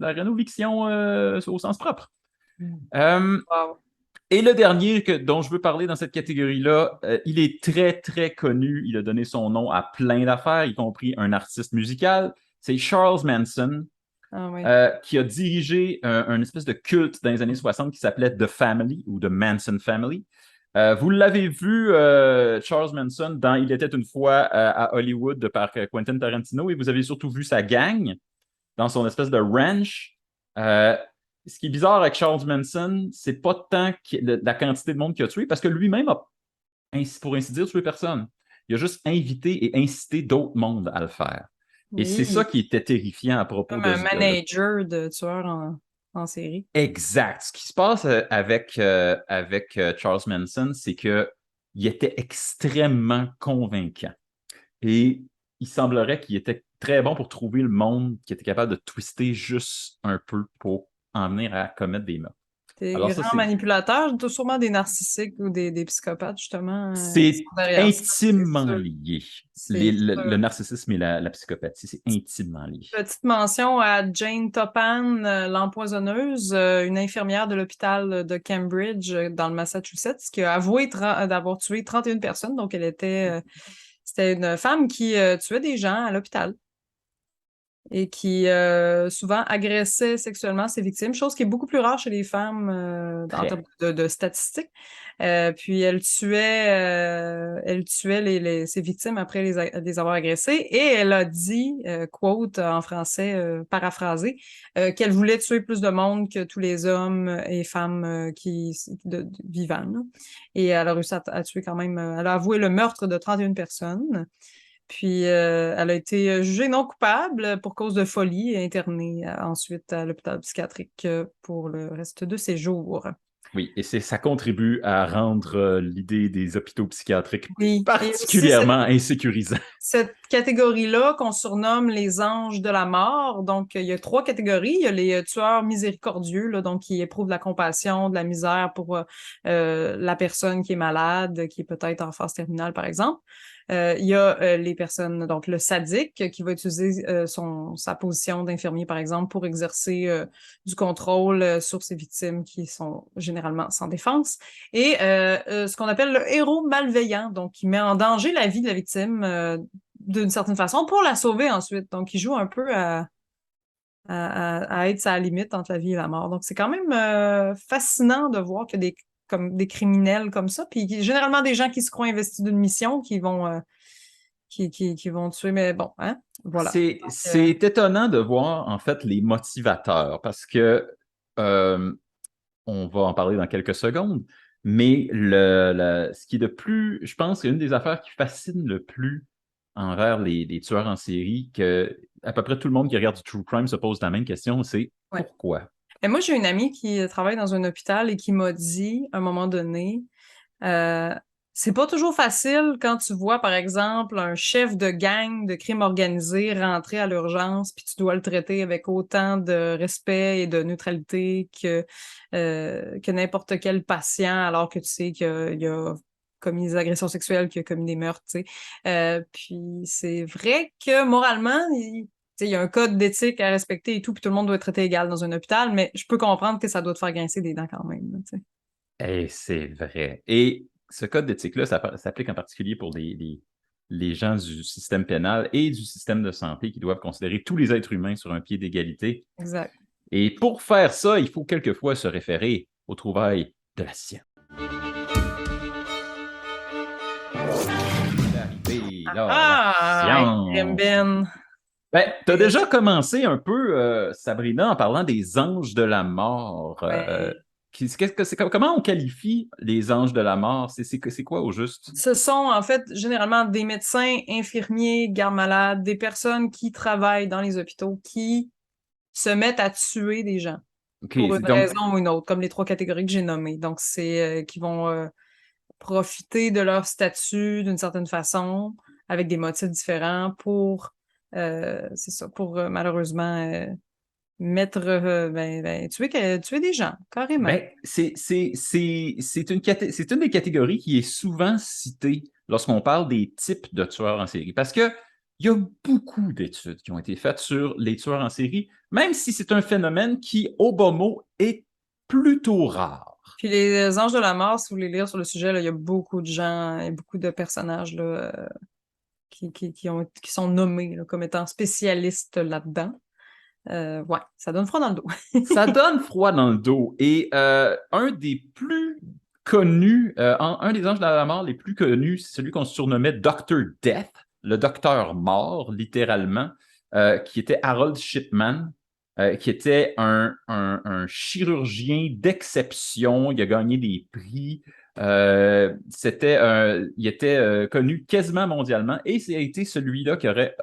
la rénoviction au sens propre. Wow. Et le dernier dont je veux parler dans cette catégorie-là, il est très, très connu. Il a donné son nom à plein d'affaires, y compris un artiste musical. C'est Charles Manson, Ah oui. qui a dirigé un espèce de culte dans les années 60 qui s'appelait The Family ou The Manson Family. Vous l'avez vu, Charles Manson, dans Il était une fois à Hollywood par Quentin Tarantino, et vous avez surtout vu sa gang dans son espèce de ranch. Ce qui est bizarre avec Charles Manson, c'est pas tant la quantité de monde qu'il a tué, parce que lui-même a, pour ainsi dire, tué personne. Il a juste invité et incité d'autres mondes à le faire. Et c'est ça Oui, qui était terrifiant à propos comme de un ce gars-là. manager de tueur en série. Exact. Ce qui se passe avec Charles Manson, c'est qu'il était extrêmement convaincant. Et il semblerait qu'il était très bon pour trouver le monde qui était capable de twister juste un peu pour en venir à commettre des meurtres. Des Alors ça, grands manipulateurs, sûrement des narcissiques ou des psychopathes, justement, qui c'est sont derrière ça. intimement lié. C'est Le sûr. narcissisme et la psychopathie, c'est intimement lié. Petite mention à Jane Toppan, l'empoisonneuse, une infirmière de l'hôpital de Cambridge dans le Massachusetts, qui a avoué d'avoir tué 31 personnes. Donc, c'était une femme qui tuait des gens à l'hôpital et qui souvent agressait sexuellement ses victimes, chose qui est beaucoup plus rare chez les femmes en termes de statistiques. Puis elle tuait ses victimes après les avoir agressées et elle a dit, quote en français paraphrasé, qu'elle voulait tuer plus de monde que tous les hommes et femmes vivants. Là. Et elle a réussi à tuer quand même, elle a avoué le meurtre de 31 personnes. Puis, elle a été jugée non coupable pour cause de folie et internée ensuite à l'hôpital psychiatrique pour le reste de ses jours. Oui, et ça contribue à rendre l'idée des hôpitaux psychiatriques Oui, et aussi particulièrement insécurisante. cette catégorie-là qu'on surnomme les anges de la mort. Donc, il y a 3 catégories. Il y a les tueurs miséricordieux, là, donc qui éprouvent de la compassion, de la misère pour la personne qui est malade, qui est peut-être en phase terminale, par exemple. Il y a les personnes, donc le sadique, qui va utiliser sa position d'infirmier, par exemple, pour exercer du contrôle sur ses victimes qui sont généralement sans défense. Et ce qu'on appelle le héros malveillant, donc qui met en danger la vie de la victime d'une certaine façon pour la sauver ensuite. Donc, il joue un peu à être sa limite entre la vie et la mort. Donc, c'est quand même fascinant de voir qu'il y a des criminels comme ça, puis généralement des gens qui se croient investis d'une mission qui vont tuer, mais bon, hein, voilà. C'est étonnant de voir, en fait, les motivateurs, parce que on va en parler dans quelques secondes, mais ce qui est de plus, je pense, c'est une des affaires qui fascine le plus envers les tueurs en série, que à peu près tout le monde qui regarde du true crime se pose la même question, c'est pourquoi? Et moi, j'ai une amie qui travaille dans un hôpital et qui m'a dit, à un moment donné, c'est pas toujours facile quand tu vois, par exemple, un chef de gang de crime organisé rentrer à l'urgence, puis tu dois le traiter avec autant de respect et de neutralité que n'importe quel patient, alors que tu sais qu'il a commis des agressions sexuelles, qu'il a commis des meurtres, tu sais. Puis c'est vrai que moralement, il y a un code d'éthique à respecter et tout, puis tout le monde doit être traité égal dans un hôpital, mais je peux comprendre que ça doit te faire grincer des dents quand même. Là, Et c'est vrai. Et ce code d'éthique-là, ça s'applique en particulier pour les gens du système pénal et du système de santé qui doivent considérer tous les êtres humains sur un pied d'égalité. Exact. Et pour faire ça, il faut quelquefois se référer aux trouvailles de la science. La science. Ben. Ben, tu as déjà commencé un peu, Sabrina, en parlant des anges de la mort. Ben, Comment on qualifie les anges de la mort? C'est quoi au juste? ce sont en fait généralement des médecins, infirmiers, gardes-malades, des personnes qui travaillent dans les hôpitaux, qui se mettent à tuer des gens OK, pour une donc, raison ou une autre, comme les trois catégories que j'ai nommées. Donc, c'est qui vont profiter de leur statut d'une certaine façon, avec des motifs différents pour, c'est ça, pour malheureusement mettre, tuer des gens, carrément. ben, c'est une des catégories qui est souvent citée lorsqu'on parle des types de tueurs en série. Parce que il y a beaucoup d'études qui ont été faites sur les tueurs en série, même si c'est un phénomène qui, au bon mot, est plutôt rare. Puis les Anges de la mort, si vous voulez lire sur le sujet, là, il y a beaucoup de gens et beaucoup de personnages là, qui sont nommés là, comme étant spécialistes là-dedans. Ouais, ça donne froid dans le dos. Ça donne froid dans le dos. Et un des plus connus, un des anges de la mort les plus connus, c'est celui qu'on surnommait Dr. Death, le docteur mort, littéralement, qui était Harold Shipman, qui était un chirurgien d'exception. Il a gagné des prix. Il était connu quasiment mondialement et c'est été celui-là qui aurait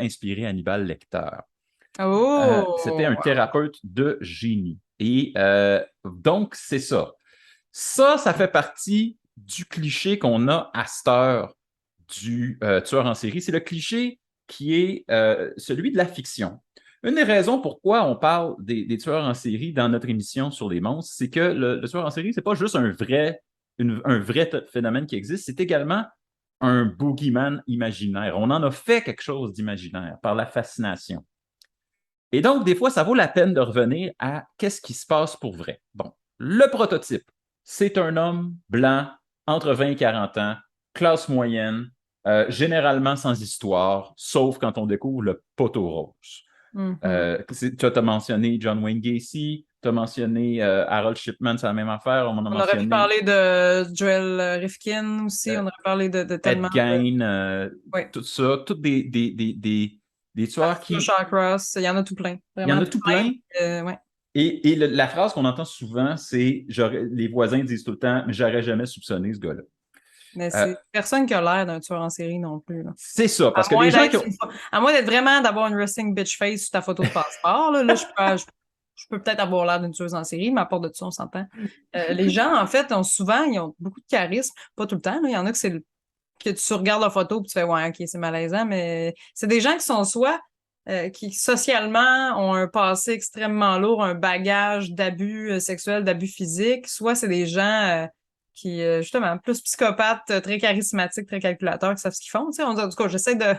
inspiré Hannibal Lecter. C'était Oh! un thérapeute de génie. Et donc, c'est ça. Ça fait partie du cliché qu'on a à cette heure du tueur en série. C'est le cliché qui est celui de la fiction. Une des raisons pourquoi on parle des tueurs en série dans notre émission sur les monstres, c'est que le tueur en série, c'est pas juste un vrai phénomène qui existe, c'est également un boogeyman imaginaire. On en a fait quelque chose d'imaginaire par la fascination. Et donc, des fois, ça vaut la peine de revenir à qu'est-ce qui se passe pour vrai. Bon, le prototype, c'est un homme blanc, entre 20 et 40 ans, classe moyenne, généralement sans histoire, sauf quand on découvre le poteau rose. Mhm. Tu as mentionné John Wayne Gacy, tu as mentionné Harold Shipman, c'est la même affaire, on en a On aurait pu mentionné parler de Joel Rifkin aussi, on euh, aurait parlé de Ed tellement de... Gein, Oui, tout ça, tous des tueurs Arthur qui... Shawcross, il y en a tout plein, Il y en vraiment a tout tout plein. plein. Ouais. Et la phrase qu'on entend souvent, c'est les voisins disent tout le temps, mais j'aurais jamais soupçonné ce gars-là. Mais Euh, c'est personne qui a l'air d'un tueur en série non plus, là. c'est ça, À parce que les moins gens qui d'être ont. à moins d'être vraiment d'avoir une resting bitch face sur ta photo de passeport, là, je peux peut-être avoir l'air d'une tueuse en série, mais à part de ça, on s'entend. Les gens, en fait, ils ont beaucoup de charisme. Pas tout le temps, là. Il y en a que tu regardes leur photo et tu fais, ouais, ok, c'est malaisant, mais c'est des gens qui sont soit qui socialement ont un passé extrêmement lourd, un bagage d'abus sexuels, d'abus physiques, soit c'est des gens qui, justement, plus psychopathes, très charismatiques, très calculateurs, qui savent ce qu'ils font. Tu sais, en tout cas, j'essaie de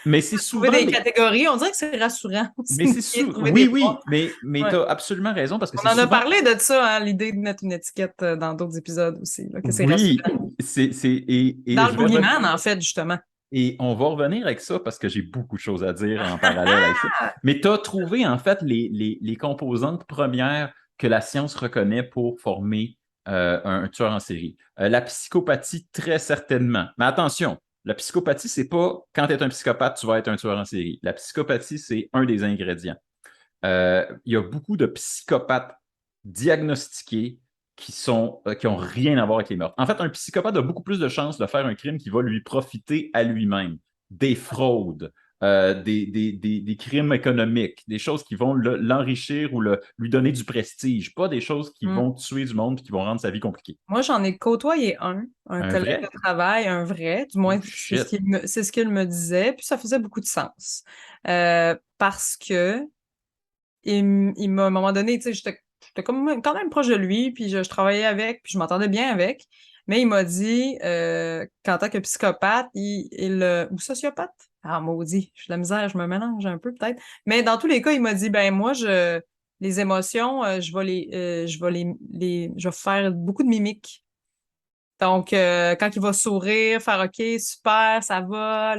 Mais c'est trouver souvent des les. catégories. On dirait que c'est rassurant aussi Mais c'est de trouver Oui, des boîtes. oui, mais tu Ouais. as absolument raison parce que On c'est en a souvent. parlé de ça, hein, l'idée de mettre une étiquette dans d'autres épisodes aussi, là, que c'est Oui, rassurant. et Dans le je vais revenir. Boogeyman, en fait, justement. Et on va revenir avec ça parce que j'ai beaucoup de choses à dire en parallèle avec ça. Mais tu as trouvé en fait les composantes premières que la science reconnaît pour former un tueur en série. La psychopathie, très certainement. Mais attention, la psychopathie, c'est pas quand tu es un psychopathe, tu vas être un tueur en série. La psychopathie, c'est un des ingrédients. Il y a beaucoup de psychopathes diagnostiqués qui ont rien à voir avec les meurtres. En fait, un psychopathe a beaucoup plus de chances de faire un crime qui va lui profiter à lui-même. Des fraudes, des crimes économiques, des choses qui vont l'enrichir ou lui donner du prestige, pas des choses qui Mm. vont tuer du monde et qui vont rendre sa vie compliquée. Moi, j'en ai côtoyé un Un collègue de vrai? travail, un vrai, du moins, Oh shit. c'est ce qu'il me disait, puis ça faisait beaucoup de sens. Parce que il m'a, à un moment donné, tu sais, j'étais comme quand même proche de lui, puis je travaillais avec, puis je m'entendais bien avec, mais il m'a dit qu'en tant que psychopathe, ou sociopathe, ah maudit, j'ai de la misère, je me mélange un peu peut-être, mais dans tous les cas, il m'a dit, ben moi, les émotions, je vais faire beaucoup de mimiques. Donc, quand il va sourire, faire OK, super, ça va,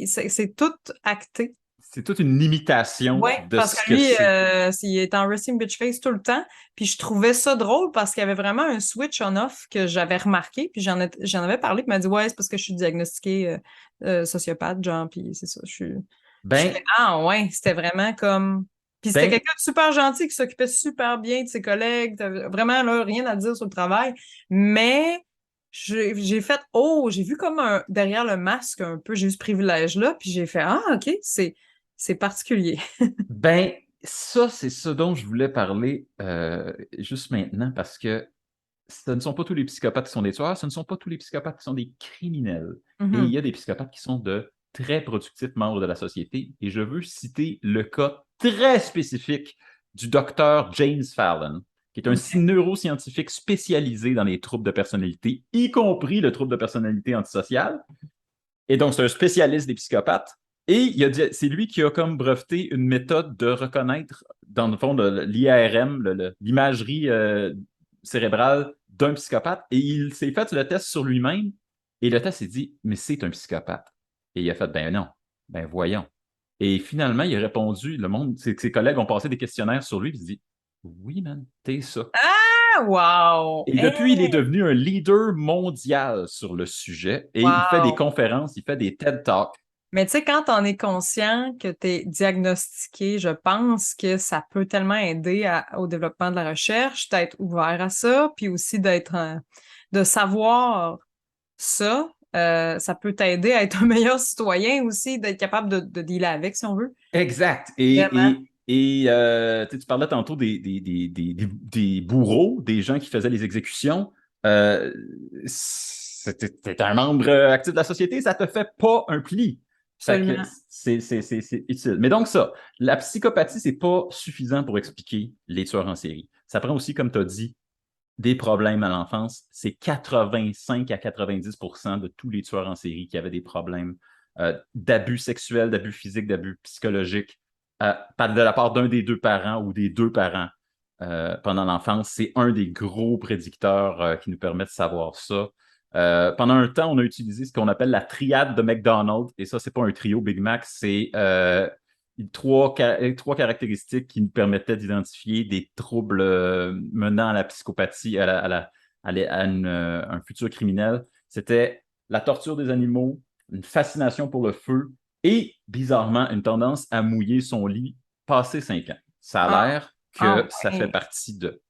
c'est tout acté. C'est toute une imitation Ouais, de parce ce que que lui, c'est. il est en resting bitch face tout le temps. Puis je trouvais ça drôle parce qu'il y avait vraiment un switch on-off que j'avais remarqué. Puis j'en avais parlé, puis il m'a dit, ouais, c'est parce que je suis diagnostiquée sociopathe, genre, puis c'est ça, je suis. Je Ben, fais, ah ouais, c'était vraiment comme... Puis c'était ben, quelqu'un de super gentil qui s'occupait super bien de ses collègues. T'avais vraiment là, rien à dire sur le travail. Mais j'ai fait, oh, j'ai vu comme derrière le masque un peu, j'ai eu ce privilège-là. Puis j'ai fait, ah, OK, c'est particulier. ben, ça, c'est ce dont je voulais parler juste maintenant parce que ce ne sont pas tous les psychopathes qui sont des tueurs, ce ne sont pas tous les psychopathes qui sont des criminels. Et il Mhm. y a des psychopathes qui sont de très productifs membres de la société. Et je veux citer le cas très spécifique du docteur James Fallon, qui est un OK. neuroscientifique spécialisé dans les troubles de personnalité, y compris le trouble de personnalité antisociale. Et donc, c'est un spécialiste des psychopathes. Et c'est lui qui a comme breveté une méthode de reconnaître, dans le fond, l'IRM, l'imagerie cérébrale d'un psychopathe. Et il s'est fait le test sur lui-même. Et le test s'est dit, mais c'est un psychopathe. Et il a fait, ben non, ben voyons. Et finalement, il a répondu, ses collègues ont passé des questionnaires sur lui, puis il dit, oui, man, t'es ça. Ah, wow! Et Hey, depuis, il est devenu un leader mondial sur le sujet et il fait des wow! conférences, il fait des TED Talks. Mais tu sais, quand on est conscient que tu es diagnostiqué, je pense que ça peut tellement aider au développement de la recherche, d'être ouvert à ça, puis aussi de savoir ça, ça peut t'aider à être un meilleur citoyen aussi, d'être capable de dealer avec, si on veut. Exact. Vraiment. Tu parlais tantôt des bourreaux, des gens qui faisaient les exécutions. Euh, T'es un membre actif de la société, ça te fait pas un pli. Fait que Absolument. c'est utile. Mais donc ça, la psychopathie, c'est pas suffisant pour expliquer les tueurs en série. Ça prend aussi, comme tu as dit, des problèmes à l'enfance. C'est 85 à 90 de tous les tueurs en série qui avaient des problèmes d'abus sexuels, d'abus physiques, d'abus psychologiques de la part d'un des deux parents ou des deux parents pendant l'enfance. C'est un des gros prédicteurs qui nous permet de savoir ça. Pendant un temps, on a utilisé ce qu'on appelle la triade de McDonald's, et ça, c'est pas un trio Big Mac, c'est trois caractéristiques qui nous permettaient d'identifier des troubles menant à la psychopathie, à un futur criminel. C'était la torture des animaux, une fascination pour le feu et, bizarrement, une tendance à mouiller son lit passé 5 ans. Ça a Ah, l'air ah que ça fait ouais. partie de.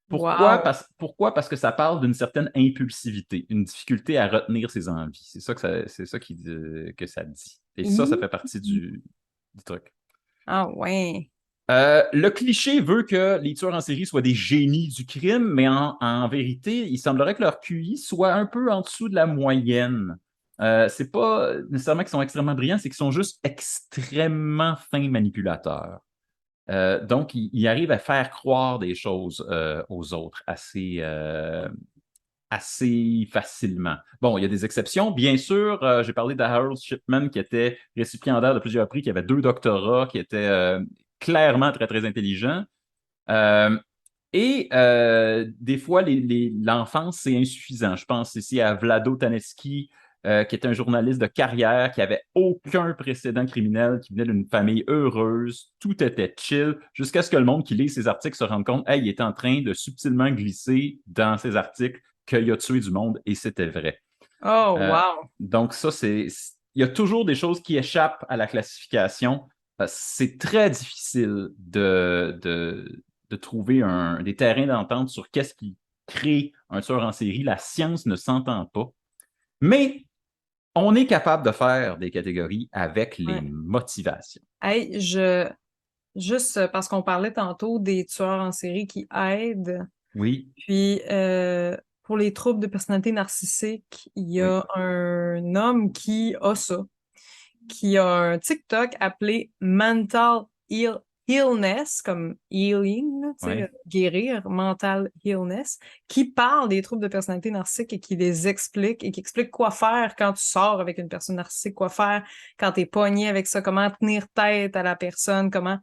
Pourquoi? Wow. Pourquoi? Parce que ça parle d'une certaine impulsivité, une difficulté à retenir ses envies. C'est ça que ça dit. Et ça fait partie du truc. Ah ouais. Le cliché veut que les tueurs en série soient des génies du crime, mais en vérité, il semblerait que leur QI soit un peu en dessous de la moyenne. C'est pas nécessairement qu'ils sont extrêmement brillants, c'est qu'ils sont juste extrêmement fins manipulateurs. Donc, ils arrivent à faire croire des choses aux autres assez facilement. Bon, il y a des exceptions. Bien sûr, j'ai parlé de Harold Shipman, qui était récipiendaire de plusieurs prix, qui avait 2 doctorats, qui était clairement très, très intelligent. Euh, des fois, l'enfance, c'est insuffisant. Je pense ici à Vlado Taneski, qui était un journaliste de carrière, qui avait aucun précédent criminel, qui venait d'une famille heureuse, tout était chill, jusqu'à ce que le monde qui lit ses articles se rende compte, hey, il est en train de subtilement glisser dans ses articles qu'il a tué du monde, et c'était vrai. Oh, Euh, wow. donc ça, il y a toujours des choses qui échappent à la classification. C'est très difficile de trouver des terrains d'entente sur qu'est-ce qui crée un tueur en série. La science ne s'entend pas. Mais on est capable de faire des catégories avec les Ouais. motivations. Hey, juste parce qu'on parlait tantôt des tueurs en série qui aident, Oui, puis pour les troubles de personnalité narcissique, il y oui, a un homme qui a ça, qui a un TikTok appelé Mental Illness, comme healing, là, tu sais, oui. guérir, mental illness, qui parle des troubles de personnalité narcissique et qui les explique et qui explique quoi faire quand tu sors avec une personne narcissique, quoi faire quand tu es pogné avec ça, comment tenir tête à la personne, comment.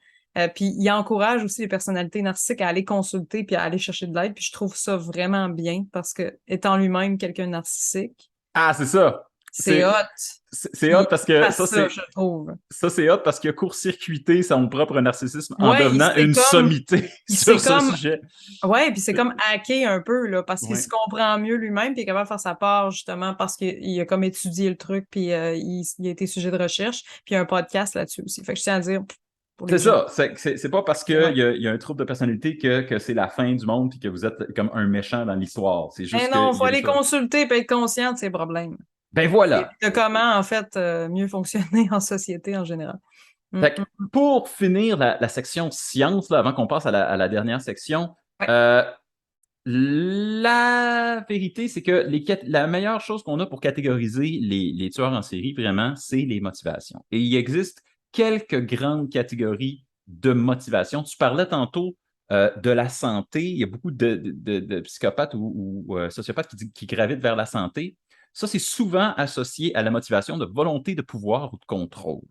Puis il encourage aussi les personnalités narcissiques à aller consulter puis à aller chercher de l'aide. Puis je trouve ça vraiment bien parce que étant lui-même quelqu'un de narcissique, Ah, c'est ça. C'est hot. C'est hot parce que Ça, je trouve. Ça, c'est hot parce qu'il a court-circuité son propre narcissisme en Ouais, devenant une sommité sur ce sujet. Ouais, puis c'est comme hacker un peu, là, parce qu'il Ouais. se comprend mieux lui-même, puis il est capable de faire sa part, justement, parce qu'il a comme étudié le truc, puis il a été sujet de recherche, puis il y a un podcast là-dessus aussi. Fait que je tiens à dire, pour les C'est gens. ça. C'est pas parce qu'il Ouais. y a un trouble de personnalité que c'est la fin du monde et que vous êtes comme un méchant dans l'histoire. C'est Mais juste non, qu'il il faut y a des aller choses. consulter et être conscient de ses problèmes. Ben Et voilà. de comment, en fait, mieux fonctionner en société en général. Fait que pour finir la section science, là, avant qu'on passe à la dernière section, Ouais. la vérité, c'est que la meilleure chose qu'on a pour catégoriser les tueurs en série, vraiment, c'est les motivations. Et il existe quelques grandes catégories de motivation. Tu parlais tantôt de la santé. Il y a beaucoup de psychopathes ou sociopathes qui gravitent vers la santé. Ça, c'est souvent associé à la motivation de volonté de pouvoir ou de contrôle.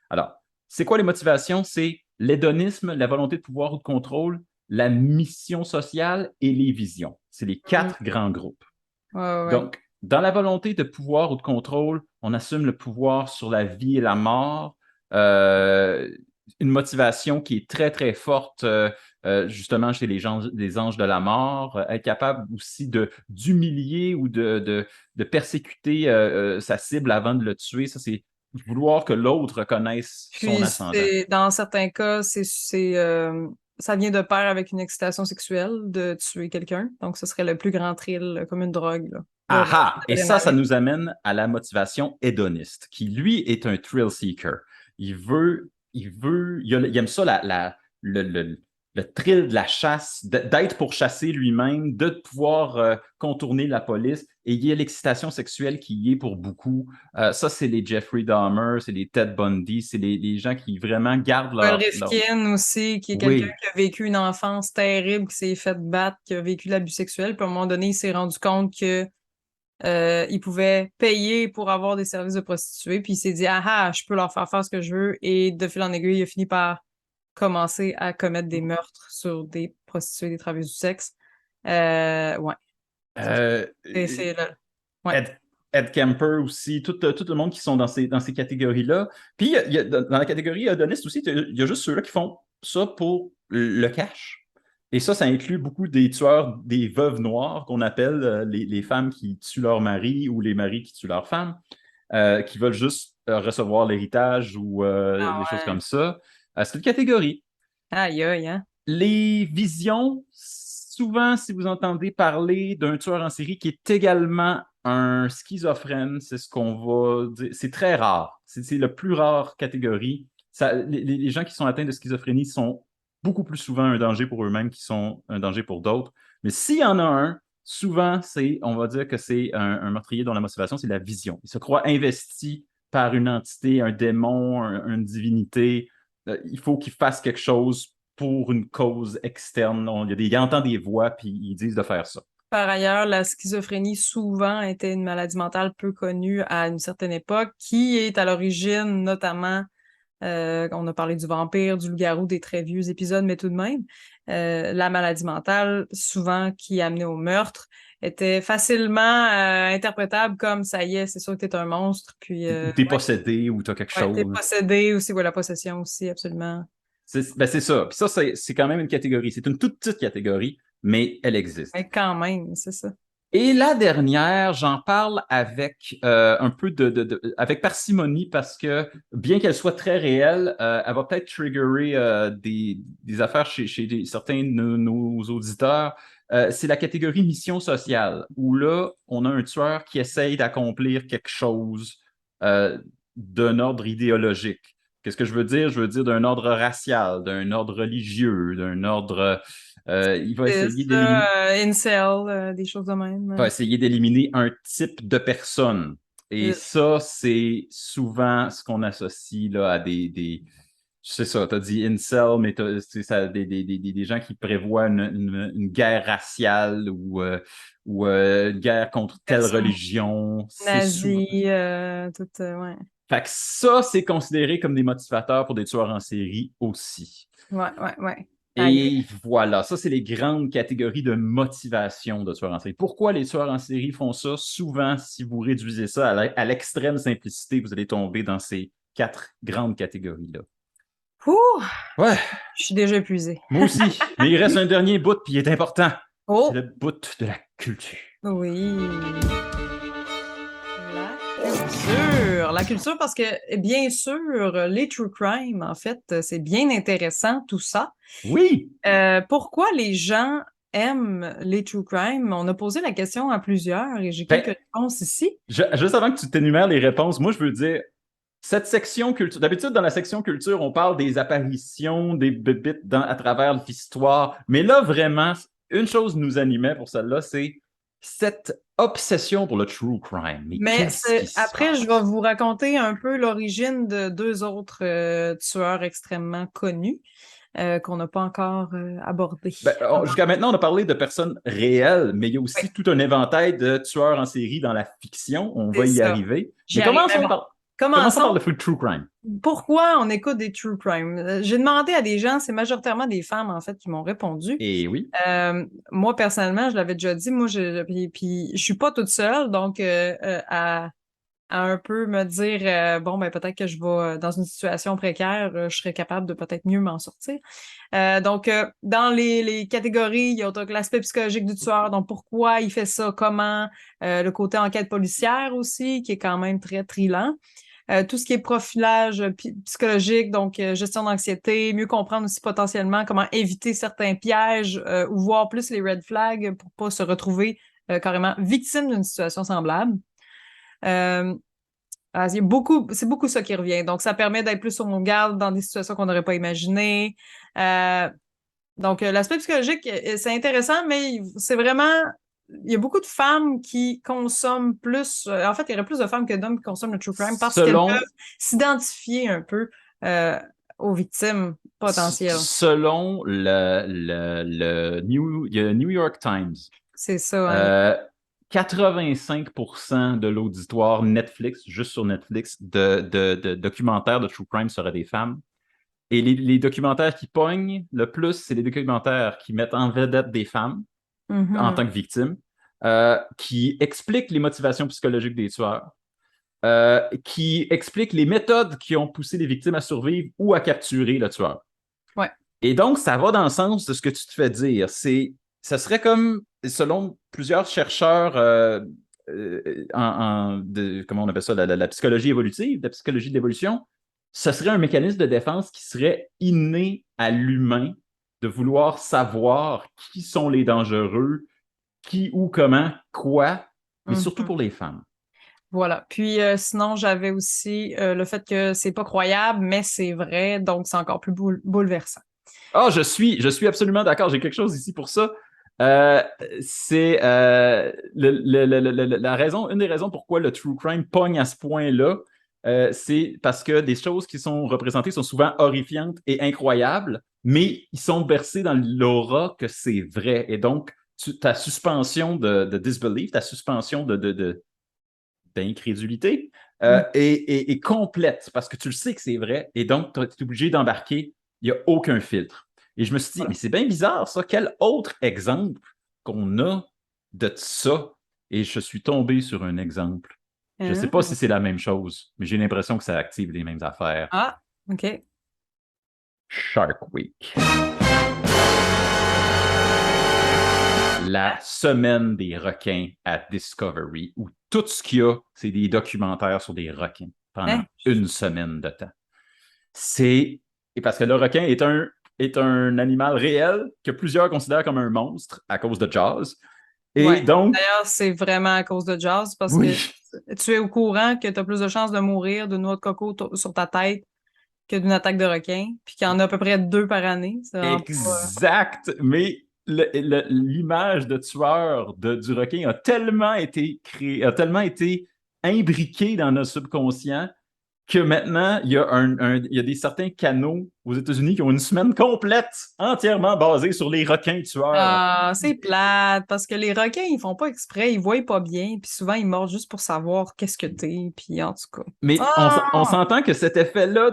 Alors, c'est quoi les motivations? C'est l'hédonisme, la volonté de pouvoir ou de contrôle, la mission sociale et les visions. C'est les Mm. 4 grands groupes. Ouais. Donc, dans la volonté de pouvoir ou de contrôle, on assume le pouvoir sur la vie et la mort, euh, une motivation qui est très, très forte, justement, chez les anges de la mort, être capable aussi d'humilier ou de persécuter sa cible avant de le tuer. Ça, c'est vouloir que l'autre reconnaisse son Puis, ascendant. dans certains cas, ça vient de pair avec une excitation sexuelle de tuer quelqu'un. Donc, ce serait le plus grand thrill, comme une drogue, là. Ah ah! Et ça L'adrénaline. nous amène à la motivation hédoniste, qui lui est un thrill seeker. Il aime ça, le thrill de la chasse, d'être pour chasser lui-même, de pouvoir contourner la police. Et il y a l'excitation sexuelle qui y est pour beaucoup. Ça, c'est les Jeffrey Dahmer, c'est les Ted Bundy, c'est les gens qui vraiment gardent Paul leur... Rifkin aussi, qui est quelqu'un Oui, qui a vécu une enfance terrible, qui s'est fait battre, qui a vécu l'abus sexuel, puis à un moment donné, il s'est rendu compte que il pouvait payer pour avoir des services de prostituées, puis il s'est dit ah ah, je peux leur faire ce que je veux, et de fil en aiguille, il a fini par commencer à commettre des meurtres sur des prostituées, des travailleuses du sexe. Ouais, euh, c'est là. Ouais. Ed, Ed Kemper aussi, tout le monde qui sont dans ces catégories-là. Puis, dans la catégorie hédoniste aussi, il y a juste ceux-là qui font ça pour le cash. Et ça inclut beaucoup des tueurs, des veuves noires qu'on appelle les femmes qui tuent leur mari ou les maris qui tuent leurs femmes, qui veulent juste recevoir l'héritage ou des choses Ah ouais. comme ça. C'est une catégorie. Aïe, aïe, hein. Les visions, souvent, si vous entendez parler d'un tueur en série qui est également un schizophrène, c'est ce qu'on va dire. C'est très rare. C'est la plus rare catégorie. Les gens qui sont atteints de schizophrénie sont beaucoup plus souvent un danger pour eux-mêmes qu'ils sont un danger pour d'autres. Mais s'il y en a un, souvent, on va dire que c'est un meurtrier dont la motivation, c'est la vision. Il se croit investi par une entité, un démon, une divinité. Il faut qu'il fasse quelque chose pour une cause externe. Il entend des voix, puis ils disent de faire ça. Par ailleurs, la schizophrénie souvent était une maladie mentale peu connue à une certaine époque, qui est à l'origine notamment, on a parlé du vampire, du loup-garou, des très vieux épisodes, mais tout de même, la maladie mentale, souvent qui amenait au meurtre, était facilement interprétable comme ça y est, c'est sûr que t'es un monstre, puis Ou t'es possédé, ou t'as quelque ouais, t'es chose. possédé aussi, ouais, la possession aussi, absolument. C'est ça. Puis ça, c'est quand même une catégorie. C'est une toute petite catégorie, mais elle existe. Mais quand même, c'est ça. Et la dernière, j'en parle avec un peu avec parcimonie parce que bien qu'elle soit très réelle, elle va peut-être triggerer des affaires chez certains de nos auditeurs. C'est la catégorie mission sociale, où là, on a un tueur qui essaye d'accomplir quelque chose euh, d'un ordre idéologique. Qu'est-ce que je veux dire? Je veux dire d'un ordre racial, d'un ordre religieux, d'un ordre... il va C'est essayer d'éliminer ça, incel, des choses de même. va essayer d'éliminer un type de personne. Et ça, c'est souvent ce qu'on associe là, à c'est ça, tu as dit incel, mais c'est ça, des gens qui prévoient une guerre raciale ou une guerre contre telle Personne religion. C'est souvent. nazie, tout, ouais. Fait que ça, c'est considéré comme des motivateurs pour des tueurs en série aussi. Ouais. Aïe. Et voilà, ça, c'est les grandes catégories de motivation de tueurs en série. Pourquoi les tueurs en série font ça? Souvent, si vous réduisez ça à l'extrême simplicité, vous allez tomber dans ces 4 grandes catégories-là. Ouh, Ouais, je suis déjà épuisée. moi aussi. Mais il reste un dernier bout, puis il est important. C'est Oh, le bout de la culture. oui. La culture, parce que, bien sûr, les true crime, en fait, c'est bien intéressant, tout ça. Oui! Pourquoi les gens aiment les true crime? On a posé la question à plusieurs et j'ai Ben, quelques réponses ici. juste avant que tu t'énumères les réponses, moi, je veux dire, cette section culture, d'habitude, dans la section culture, on parle des apparitions, des bébites à travers l'histoire. Mais là, vraiment, une chose nous animait pour celle-là, c'est cette obsession pour le true crime. Mais Mais qu'est-ce qui se après, je vais passe? vous raconter un peu l'origine de deux autres tueurs extrêmement connus qu'on n'a pas encore abordés. Ben, jusqu'à maintenant, on a parlé de personnes réelles, mais il y a Oui, aussi tout un éventail de tueurs en série dans la fiction. On va c'est y ça. arriver. J'y Mais arrive. Mais bon, commençons par commençons. le true crime. Pourquoi on écoute des true crime? J'ai demandé à des gens, c'est majoritairement des femmes, en fait, qui m'ont répondu. Et oui. Moi, personnellement, je l'avais déjà dit, puis je suis pas toute seule, donc à un peu me dire, bon, ben peut-être que je vais, dans une situation précaire, je serais capable de peut-être mieux m'en sortir. Dans les catégories, il y a donc l'aspect psychologique du tueur, donc pourquoi il fait ça, comment, le côté enquête policière aussi, qui est quand même très trillant. Tout ce qui est profilage psychologique, donc gestion d'anxiété, mieux comprendre aussi potentiellement comment éviter certains pièges ou voir plus les red flags pour pas se retrouver carrément victime d'une situation semblable. Euh, c'est beaucoup ça qui revient. Donc, ça permet d'être plus sur nos gardes dans des situations qu'on n'aurait pas imaginées. L'aspect psychologique, c'est intéressant, mais c'est vraiment il y a beaucoup de femmes qui consomment plus. En fait, il y aurait plus de femmes que d'hommes qui consomment le true crime parce qu'elles peuvent Selon, s'identifier un peu euh, aux victimes potentielles. selon le New York Times, C'est ça, hein. euh, 85% de l'auditoire Netflix, juste sur Netflix, de documentaires de true crime seraient des femmes. Et les documentaires qui pognent le plus, c'est les documentaires qui mettent en vedette des femmes en Mhm. tant que victimes, qui expliquent les motivations psychologiques des tueurs, qui expliquent les méthodes qui ont poussé les victimes à survivre ou à capturer le tueur. Ouais. Et donc, ça va dans le sens de ce que tu te fais dire. Ça serait comme, selon plusieurs chercheurs comment on appelle ça, la psychologie évolutive, la psychologie de l'évolution, ce serait un mécanisme de défense qui serait inné à l'humain de vouloir savoir qui sont les dangereux, qui, où, comment, quoi, mais surtout Mhm. pour les femmes. Voilà. Puis sinon, j'avais aussi le fait que c'est pas croyable, mais c'est vrai, donc c'est encore plus bouleversant. Ah, je suis absolument d'accord. J'ai quelque chose ici pour ça. C'est la raison, une des raisons pourquoi le true crime pogne à ce point-là, c'est parce que des choses qui sont représentées sont souvent horrifiantes et incroyables, mais ils sont bercés dans l'aura que c'est vrai. Et donc, ta suspension de disbelief, ta suspension d'incrédulité Mm. est complète parce que tu le sais que c'est vrai et donc tu es obligé d'embarquer. Il n'y a aucun filtre. Et je me suis dit, mais Voilà. c'est bien bizarre ça. Quel autre exemple qu'on a de ça? Et je suis tombé sur un exemple. Je ne sais pas si Hein? c'est la même chose, mais j'ai l'impression que ça active les mêmes affaires. Ah, OK. Shark Week. La semaine des requins à Discovery, où tout ce qu'il y a, c'est des documentaires sur des requins pendant Hein? une semaine de temps. C'est. Et parce que le requin est un animal réel que plusieurs considèrent comme un monstre à cause de Jaws. Et Ouais. donc, D'ailleurs, c'est vraiment à cause de Jazz parce que oui, tu es au courant que tu as plus de chances de mourir d'une noix de coco sur ta tête que d'une attaque de requin, puis qu'il y en a à peu près 2 par année. C'est vraiment pas. exact. Mais l'image de tueur du requin a tellement été créée, a tellement été imbriquée dans notre subconscient que maintenant, il y a certains canaux aux États-Unis qui ont une semaine complète entièrement basée sur les requins tueurs. Ah, c'est plate parce que les requins, ils font pas exprès, ils voient pas bien, puis souvent ils mordent juste pour savoir qu'est-ce que t'es, puis en tout cas. Mais on Ah! s'entend que cet effet-là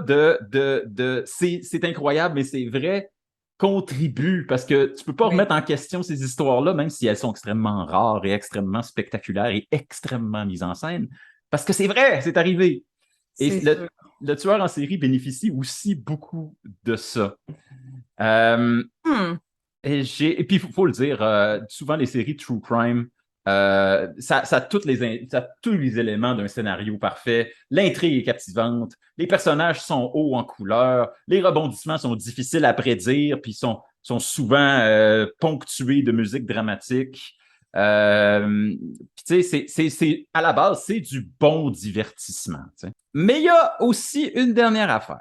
c'est incroyable, mais c'est vrai. contribue parce que tu peux pas Oui, remettre en question ces histoires-là, même si elles sont extrêmement rares et extrêmement spectaculaires et extrêmement mises en scène, parce que c'est vrai, c'est arrivé. Et c'est sûr. le tueur en série bénéficie aussi beaucoup de ça. Euh, Hmm. et puis, il faut le dire, souvent les séries True Crime, ça a ça a tous les éléments d'un scénario parfait. L'intrigue est captivante, les personnages sont hauts en couleur, les rebondissements sont difficiles à prédire, puis sont souvent ponctués de musique dramatique. Puis tu sais, à la base, c'est du bon divertissement. T'sais. Mais il y a aussi une dernière affaire.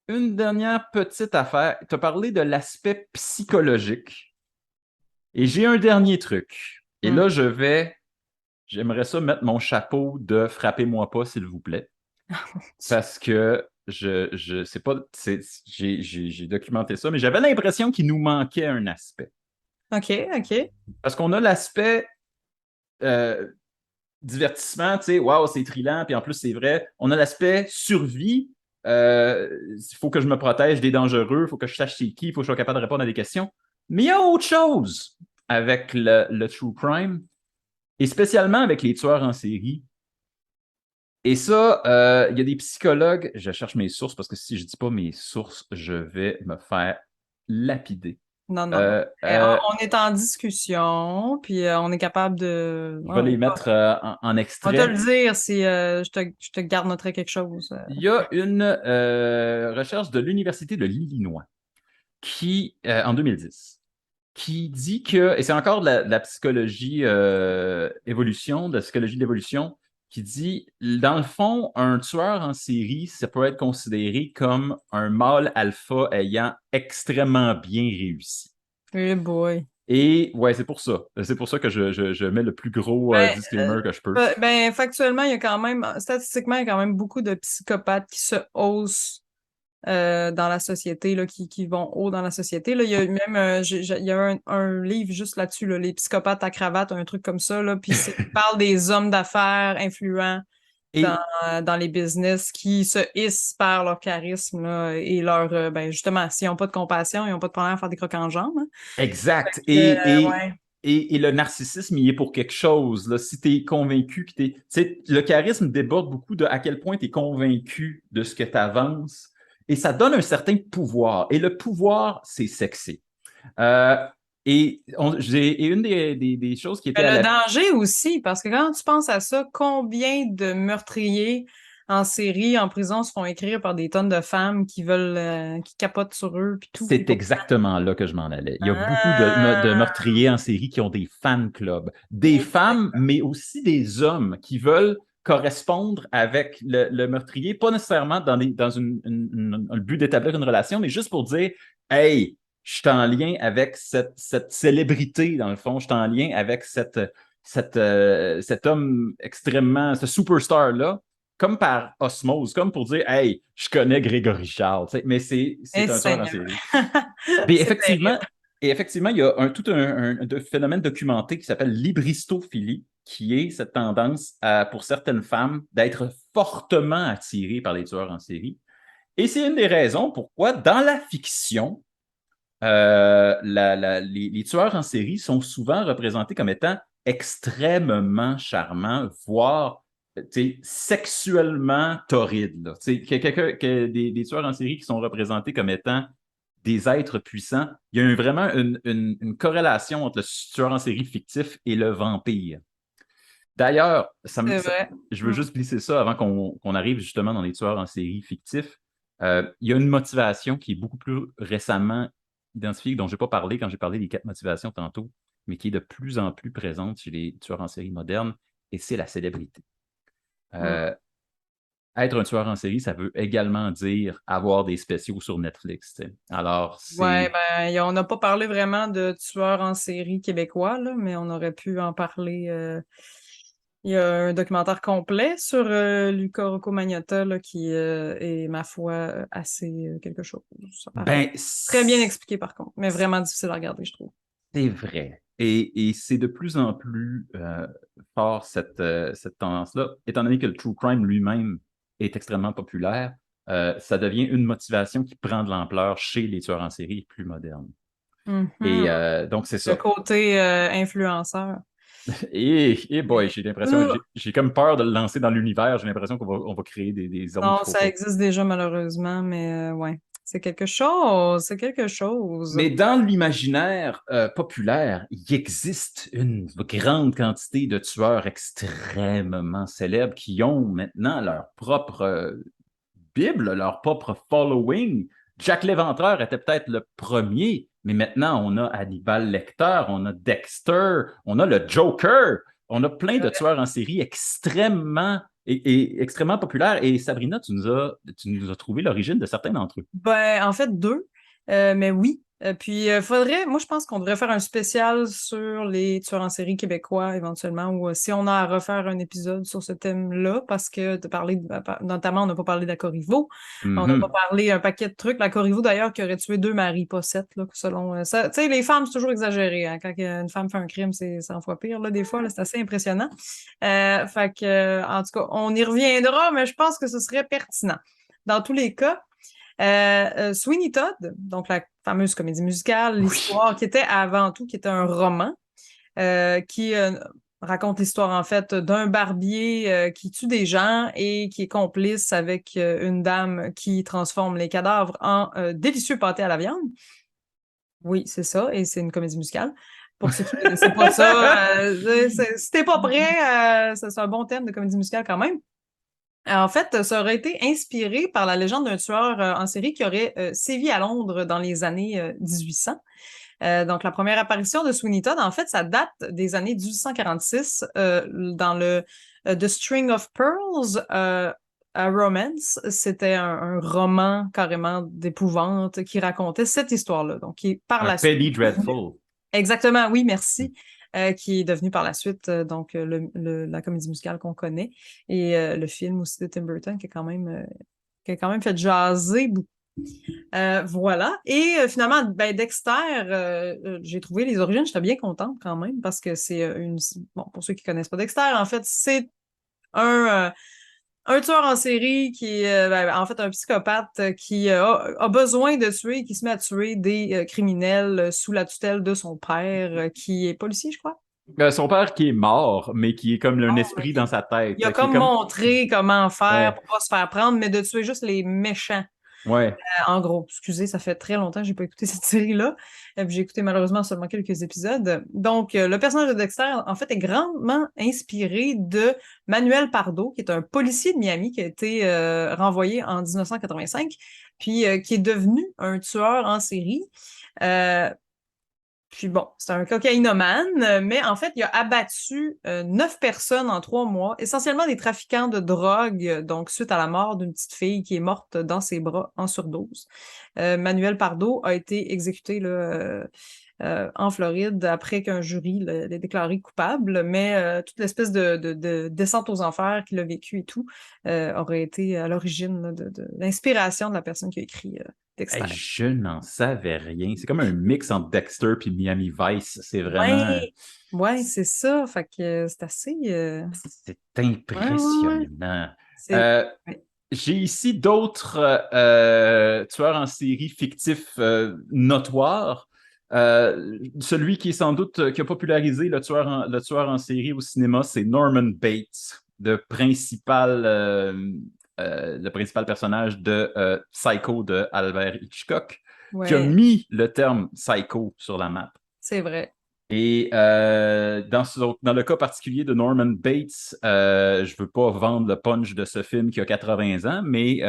Une dernière petite affaire. Tu as parlé de l'aspect psychologique. Et j'ai un dernier truc. Et Hmm. là, j'aimerais ça mettre mon chapeau de frappez-moi pas, s'il vous plaît. Parce que je sais pas, j'ai documenté ça, mais j'avais l'impression qu'il nous manquait un aspect. OK, OK. Parce qu'on a l'aspect euh, divertissement, tu sais, waouh, c'est thrillant, puis en plus, c'est vrai. On a l'aspect survie. Il faut que je me protège des dangereux, il faut que je sache c'est qui, il faut que je sois capable de répondre à des questions. Mais il y a autre chose avec le true crime, et spécialement avec les tueurs en série. Et ça, il y a des psychologues, je cherche mes sources parce que si je ne dis pas mes sources, je vais me faire lapider. Non, non, non. Euh, euh, On est en discussion, puis on est capable de... je vais les mettre en On va te le extrait. dire si je te garde-noterai quelque chose. Il y a une recherche de l'Université de l'Illinois en 2010, qui dit que, et c'est encore de la psychologie évolution, de la psychologie de l'évolution, qui dit, dans le fond, un tueur en série, ça peut être considéré comme un mâle alpha ayant extrêmement bien réussi. Eh boy. Et ouais, c'est pour ça. C'est pour ça que je mets le plus gros Ben, disclaimer que je peux. factuellement, il y a quand même, statistiquement, il y a quand même beaucoup de psychopathes qui se haussent dans la société, là, qui vont haut dans la société. Là. Il y a même il y a un livre juste là-dessus, là, Les psychopathes à cravate, un truc comme ça, là, puis il parle des hommes d'affaires influents dans, Et dans les business qui se hissent par leur charisme là, et leur ben justement, s'ils n'ont pas de compassion, ils n'ont pas de problème à faire des crocs en jambes. Hein. exact. Ouais. Et le narcissisme, il est pour quelque chose. Là. Si tu es convaincu que tu es. Le charisme déborde beaucoup de à quel point tu es convaincu de ce que tu avances. Et ça donne un certain pouvoir. Et le pouvoir, c'est sexy. Euh, et une des choses qui était Mais à le la. danger aussi, parce que quand tu penses à ça, combien de meurtriers en série, en prison, se font écrire par des tonnes de femmes qui veulent, qui capotent sur eux, puis tout, puis C'est pour... exactement là que je m'en allais. Il y a beaucoup de Ah, meurtriers en série qui ont des fan clubs. Des femmes, exact. mais aussi des hommes qui veulent correspondre avec le meurtrier, pas nécessairement dans le but d'établir une relation, mais juste pour dire, hey, je suis en lien avec cette célébrité, dans le fond, je suis en lien avec cet homme extrêmement, ce superstar-là, comme par osmose, comme pour dire, hey, je connais Grégory Charles, tu sais, mais Eh, c'est un tueur en Seigneur. série. Puis C'est terrible. effectivement, il y a tout un phénomène documenté qui s'appelle l'hybristophilie, qui est cette tendance pour certaines femmes d'être fortement attirées par les tueurs en série. Et c'est une des raisons pourquoi, dans la fiction, les tueurs en série sont souvent représentés comme étant extrêmement charmants, voire sexuellement torrides. Là. Des tueurs en série qui sont représentés comme étant des êtres puissants. Il y a vraiment une corrélation entre le tueur en série fictif et le vampire. D'ailleurs, C'est vrai. je veux Mm. juste glisser ça avant qu'on arrive justement dans les tueurs en série fictifs. Il y a une motivation qui est beaucoup plus récemment identifiée, dont je n'ai pas parlé quand j'ai parlé des 4 motivations tantôt, mais qui est de plus en plus présente chez les tueurs en série modernes, et c'est la célébrité. Mm. Euh, Être un tueur en série, ça veut également dire avoir des spéciaux sur Netflix. T'sais. Alors, Ouais, c'est ben, on n'a pas parlé vraiment de tueurs en série québécois, là, mais on aurait pu en parler. Il y a un documentaire complet sur Luca Rocco Magnotta là, qui est, ma foi, assez quelque chose. Ça paraît ben, très bien expliqué par contre, mais vraiment difficile à regarder, je trouve. c'est vrai. Et c'est de plus en plus fort cette tendance-là, étant donné que le true crime lui-même est extrêmement populaire. ça devient une motivation qui prend de l'ampleur chez les tueurs en série plus modernes. Et donc, c'est Le ça. côté influenceur. Et boy, j'ai l'impression, j'ai comme peur de le lancer dans l'univers. J'ai l'impression qu'on va créer des zones Non, qu'il faut ça pas. existe déjà malheureusement, mais ouais, c'est quelque chose, c'est quelque chose. Mais dans l'imaginaire populaire, il existe une grande quantité de tueurs extrêmement célèbres qui ont maintenant leur propre Bible, leur propre following. Jack l'Éventreur était peut-être le premier, mais maintenant on a Hannibal Lecter, on a Dexter, on a le Joker, on a plein de tueurs en série extrêmement populaires. Et Sabrina, tu nous as trouvé l'origine de certains d'entre eux. Ben, en fait, deux. Mais oui. Puis, moi, je pense qu'on devrait faire un spécial sur les tueurs en série québécois, éventuellement, ou si on a à refaire un épisode sur ce thème-là, parce que notamment, on n'a pas parlé d'Acorivo. On n'a pas Mhm. parlé un paquet de trucs. L'Acorivo, d'ailleurs, qui aurait tué 2 maris, pas 7, là, selon ça. Tu sais, les femmes, c'est toujours exagéré, hein. Quand une femme fait un crime, c'est 100 fois pire, là, des fois, là, c'est assez impressionnant. Fait que, en tout cas, on y reviendra, mais je pense que ce serait pertinent. Dans tous les cas, Sweeney Todd, donc la fameuse comédie musicale, Oui. l'histoire qui était avant tout, qui était un roman, qui raconte l'histoire en fait d'un barbier qui tue des gens et qui est complice avec une dame qui transforme les cadavres en délicieux pâté à la viande. Oui, c'est ça, et c'est une comédie musicale. Pour ceux qui ne connaissaient pas ça, si t'es pas prêt, c'est un bon thème de comédie musicale quand même. En fait, ça aurait été inspiré par la légende d'un tueur en série qui aurait sévi à Londres dans les années 1800. Donc, la première apparition de Sweeney Todd, en fait, ça date des années 1846 dans le The String of Pearls, a Romance. C'était un roman carrément d'épouvante qui racontait cette histoire-là. Donc, qui est par Un la suite Penny devenu... Dreadful. Exactement, oui, merci. Qui est devenu par la suite donc la comédie musicale qu'on connaît et le film aussi de Tim Burton qui a quand même fait jaser beaucoup. Voilà. Et finalement, ben, Dexter, j'ai trouvé les origines, j'étais bien contente quand même parce que c'est bon, pour ceux qui connaissent pas Dexter, en fait, c'est un, un tueur en série qui est en fait un psychopathe qui a besoin de tuer, qui se met à tuer des criminels sous la tutelle de son père, qui est policier, je crois. Son père qui est mort, mais qui est comme un Oh, mais esprit dans sa il a tête, qui est comme comme. montré comment faire Ouais, pour pas se faire prendre, mais de tuer juste les méchants. ouais. En gros, excusez, ça fait très longtemps que j'ai pas écouté cette série-là. Puis j'ai écouté malheureusement seulement quelques épisodes. Donc, le personnage de Dexter, en fait, est grandement inspiré de Manuel Pardo, qui est un policier de Miami qui a été renvoyé en 1985, puis qui est devenu un tueur en série. Euh, Puis bon, c'est un cocaïnomane, mais en fait, il a abattu 9 personnes en 3 mois, essentiellement des trafiquants de drogue, donc suite à la mort d'une petite fille qui est morte dans ses bras en surdose. Manuel Pardo a été exécuté là, en Floride après qu'un jury l'ait déclaré coupable, mais toute l'espèce de descente aux enfers qu'il a vécu et tout aurait été à l'origine là, de l'inspiration de la personne qui a écrit Dexter. Hey, je n'en savais rien. C'est comme un mix entre Dexter et Miami Vice. C'est vraiment. Ouais, ouais, c'est ça. Fait que c'est assez. C'est Ouais, ouais, ouais. impressionnant. C'est. Euh, Ouais. j'ai ici d'autres tueurs en série fictifs notoires. Celui qui est sans doute qui a popularisé le tueur en série au cinéma, c'est Norman Bates, le principal personnage de Psycho de Albert Hitchcock, qui a Ouais, mis le terme psycho sur la map. c'est vrai. Et dans le cas particulier de Norman Bates, je ne veux pas vendre le punch de ce film qui a 80 ans, mais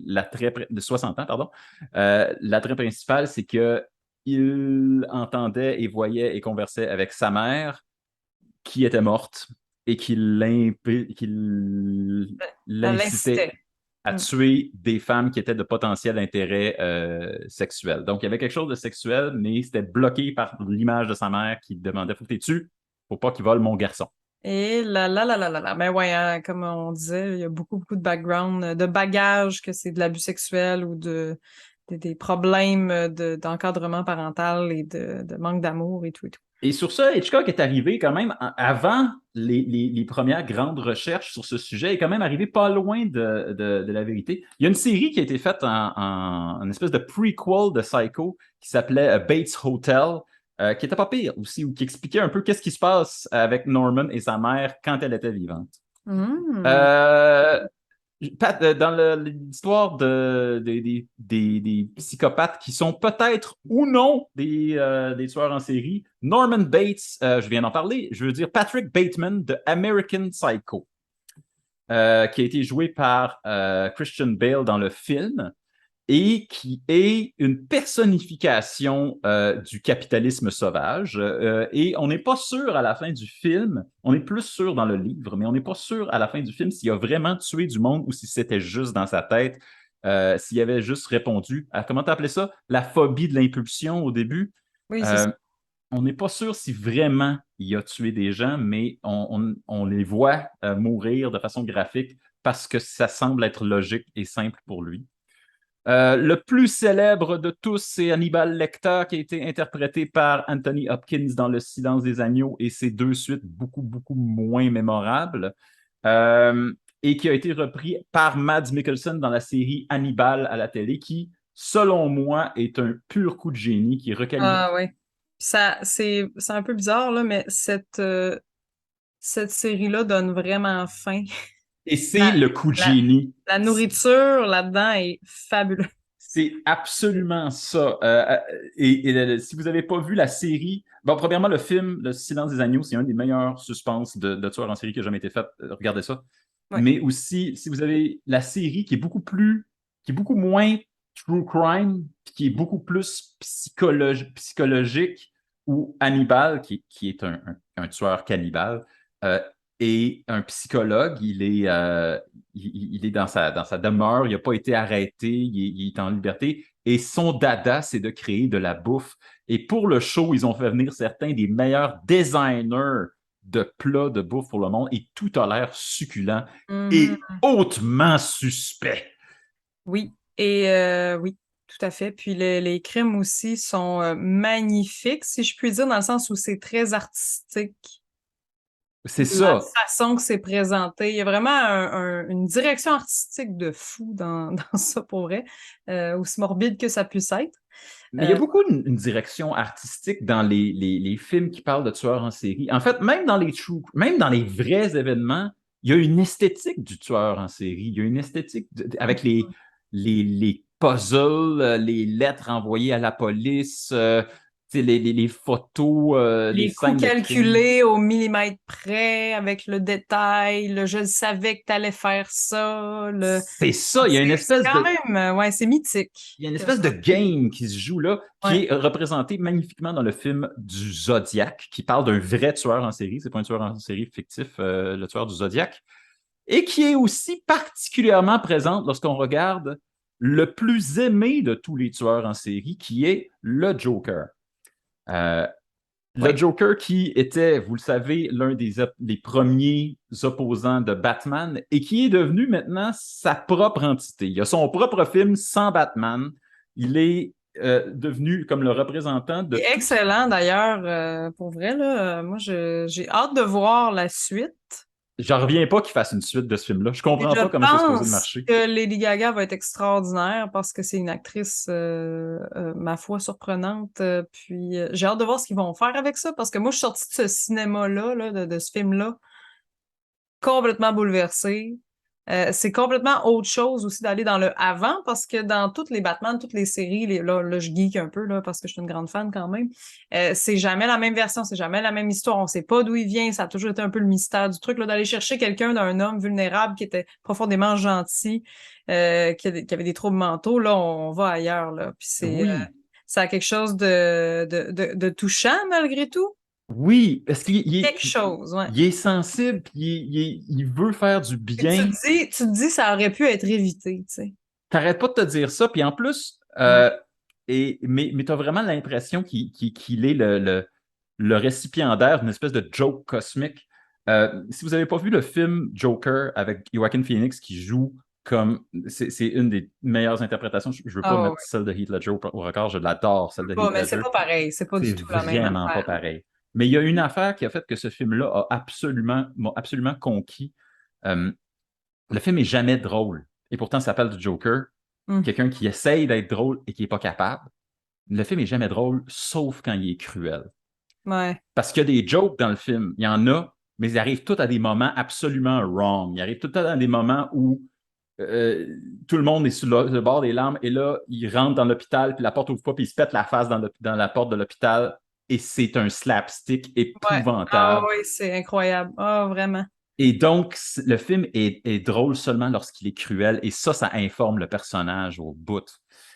l'attrait de 60 ans, pardon. L'attrait principal, c'est que il entendait et voyait et conversait avec sa mère qui était morte et qu'il Elle l'incitait l'incitait. à Mm. tuer des femmes qui étaient de potentiel intérêt sexuel. Donc, il y avait quelque chose de sexuel, mais c'était bloqué par l'image de sa mère qui demandait, faut que tu tues, faut pas qu'il vole mon garçon. Et là. Ben ouais, hein, comme on disait, il y a beaucoup, beaucoup de background, de bagages, que c'est de l'abus sexuel ou des problèmes d'encadrement parental et de manque d'amour et tout et tout. Et sur ça, Hitchcock est arrivé quand même avant les premières grandes recherches sur ce sujet, est quand même arrivé pas loin de la vérité. Il y a une série qui a été faite en une espèce de prequel de Psycho qui s'appelait Bates Hotel, qui était pas pire aussi, ou qui expliquait un peu qu'est-ce qui se passe avec Norman et sa mère quand elle était vivante. Hmm. Euh, dans l'histoire des psychopathes qui sont peut-être ou non des tueurs en série, Norman Bates, je viens d'en parler, je veux dire Patrick Bateman de American Psycho, qui a été joué par Christian Bale dans le film et qui est une personnification du capitalisme sauvage. Et on n'est pas sûr à la fin du film, on est plus sûr dans le livre, mais on n'est pas sûr à la fin du film s'il a vraiment tué du monde ou si c'était juste dans sa tête, s'il avait juste répondu à, comment tu appelais ça, la phobie de l'impulsion au début. Oui, c'est ça. Euh, on n'est pas sûr si vraiment il a tué des gens, mais on les voit mourir de façon graphique parce que ça semble être logique et simple pour lui. Le plus célèbre de tous, c'est Hannibal Lecter, qui a été interprété par Anthony Hopkins dans Le Silence des agneaux et ses deux suites beaucoup, beaucoup moins mémorables. Euh, et qui a été repris par Mads Mikkelsen dans la série Hannibal à la télé, qui, selon moi, est un pur coup de génie, qui est requalifié. Ah ouais. C'est un peu bizarre, là, mais cette série-là donne vraiment faim. Et c'est La, le coup de la, génie. la nourriture là-dedans est fabuleuse. C'est absolument ça. Si vous n'avez pas vu la série, bon, premièrement, le film Le Silence des agneaux, c'est un des meilleurs suspens de tueurs en série qui a jamais été fait. Regardez ça. Ouais. Mais aussi, si vous avez la série qui est beaucoup moins true crime, qui est beaucoup plus psychologique, ou Hannibal, qui est un tueur cannibale, euh, et un psychologue, il est dans sa demeure, il n'a pas été arrêté, il est en liberté. Et son dada, c'est de créer de la bouffe. Et pour le show, ils ont fait venir certains des meilleurs designers de plats de bouffe pour le monde et tout a l'air succulent et Mhm. hautement suspect. Oui. Et oui, tout à fait. Puis les crimes aussi sont magnifiques, si je puis dire, dans le sens où c'est très artistique. C'est La ça. façon que c'est présenté. Il y a vraiment une direction artistique de fou dans ça, pour vrai, aussi morbide que ça puisse être. Mais il y a Euh, beaucoup une direction artistique dans les films qui parlent de tueurs en série. En fait, même dans les vrais événements, il y a une esthétique du tueur en série. Il y a une esthétique avec les puzzles, les lettres envoyées à la police, les photos, les les coûts scènes de crime. calculés au millimètre près, avec le détail, le je savais que tu allais faire ça. C'est ça, C'est quand même, ouais, c'est mythique. il y a une espèce de game qui se joue là, Ouais. qui est représenté magnifiquement dans le film du Zodiac, qui parle d'un vrai tueur en série. C'est pas un tueur en série fictif, le tueur du Zodiac, et qui est aussi particulièrement présente lorsqu'on regarde le plus aimé de tous les tueurs en série, qui est le Joker. Euh, le Ouais. Joker qui était, vous le savez, l'un des premiers opposants de Batman et qui est devenu maintenant sa propre entité. Il a son propre film sans Batman. Il est devenu comme le représentant de C'est tout ce... excellent d'ailleurs, pour vrai, là. Moi, j'ai hâte de voir la suite. J'en reviens pas qu'il fasse une suite de ce film-là. Je Et comprends je pas comment c'est supposé de pense marcher. que Lady Gaga va être extraordinaire parce que c'est une actrice, ma foi, surprenante. Puis j'ai hâte de voir ce qu'ils vont faire avec ça parce que moi, je suis sortie de ce cinéma-là, là, de ce film-là, complètement bouleversée. C'est complètement autre chose aussi d'aller dans le avant parce que dans toutes les Batman, toutes les séries, là, je geek un peu là, parce que je suis une grande fan quand même. C'est jamais la même version, c'est jamais la même histoire. On sait pas d'où il vient. Ça a toujours été un peu le mystère du truc là, d'aller chercher quelqu'un d'un homme vulnérable qui était profondément gentil, qui avait des troubles mentaux. Là, on va ailleurs là. Puis Oui, ça a quelque chose de touchant malgré tout. oui, parce Quelque chose, ouais. il est sensible, puis il veut faire du Et bien. tu te dis, ça aurait pu être évité, tu sais. T'arrêtes pas de te dire ça, puis en plus, Ouais. mais tu as vraiment l'impression qu'il est le récipiendaire d'une espèce de joke cosmique. Si vous n'avez pas vu le film Joker avec Joaquin Phoenix qui joue comme. C'est une des meilleures interprétations. Je ne veux pas Ah mettre ouais. celle de Heath Ledger au record, je l'adore, celle de Pas, Heath mais c'est Ledger. pas pareil, c'est pas C'est du tout la même vraiment pas affaire. pareil. Mais il y a une affaire qui a fait que ce film-là m'a absolument conquis. Euh, le film est jamais drôle. Et pourtant, ça s'appelle The Joker. Hum. Quelqu'un qui essaye d'être drôle et qui n'est pas capable. Le film est jamais drôle, sauf quand il est cruel. Ouais. Parce qu'il y a des jokes dans le film. Il y en a, mais ils arrivent tous à des moments absolument wrong. Ils arrivent tous à des moments où euh, tout le monde est sur le bord des larmes et là, il rentre dans l'hôpital, puis la porte ouvre pas, puis il se pète la face dans la porte de l'hôpital et c'est un slapstick Ouais. Ah épouvantable. oui, c'est incroyable. Ah, vraiment. Et donc, le film est drôle seulement lorsqu'il est cruel et ça informe le personnage au bout.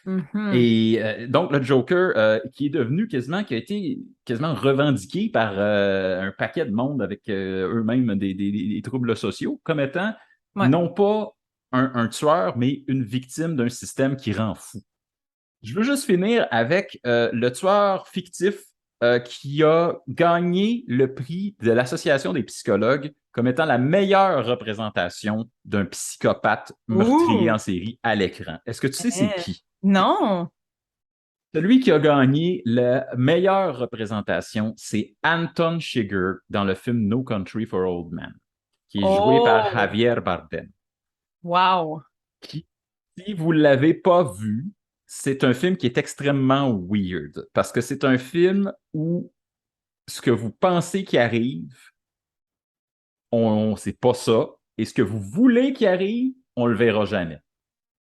Mhm. Et donc, le Joker, qui est devenu qui a été quasiment revendiqué par un paquet de monde avec eux-mêmes des troubles sociaux, comme étant Ouais. non pas un tueur, mais une victime d'un système qui rend fou. Je veux juste finir avec le tueur fictif qui a gagné le prix de l'Association des psychologues comme étant la meilleure représentation d'un psychopathe meurtrier Ouh! en série à l'écran. Est-ce que tu sais c'est Eh, qui? non! Celui qui a gagné la meilleure représentation, c'est Anton Chigurh dans le film No Country for Old Men, qui est joué par Oh! Javier Bardem. Wow! Qui, si vous ne l'avez pas vu, c'est un film qui est extrêmement weird, parce que c'est un film où ce que vous pensez qui arrive, c'est pas ça, et ce que vous voulez qui arrive, on le verra jamais.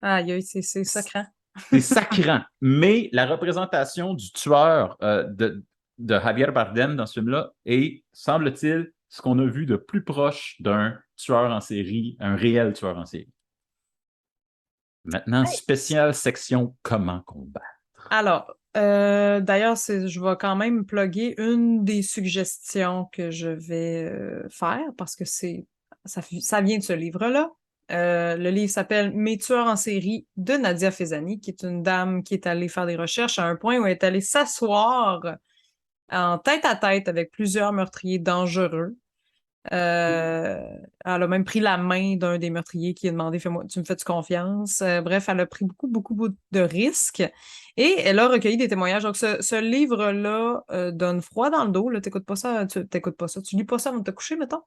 Aïe, aïe, c'est sacrant. C'est sacrant. Mais la représentation du tueur de Javier Bardem dans ce film-là est, semble-t-il, ce qu'on a vu de plus proche d'un tueur en série, un réel tueur en série. Maintenant, Hey. spéciale section comment combattre. Alors, d'ailleurs, je vais quand même plugger une des suggestions que je vais faire parce que ça vient de ce livre-là. Le livre s'appelle Mes tueurs en série de Nadia Fezani, qui est une dame qui est allée faire des recherches à un point où elle est allée s'asseoir en tête à tête avec plusieurs meurtriers dangereux. Elle a même pris la main d'un des meurtriers qui a demandé Fais-moi, tu me fais-tu confiance? Bref, elle a pris beaucoup, beaucoup, beaucoup de risques et elle a recueilli des témoignages. Donc, ce livre-là donne froid dans le dos. Là, t'écoutes pas ça, t'écoutes pas ça. Tu lis pas ça avant de te coucher, mettons.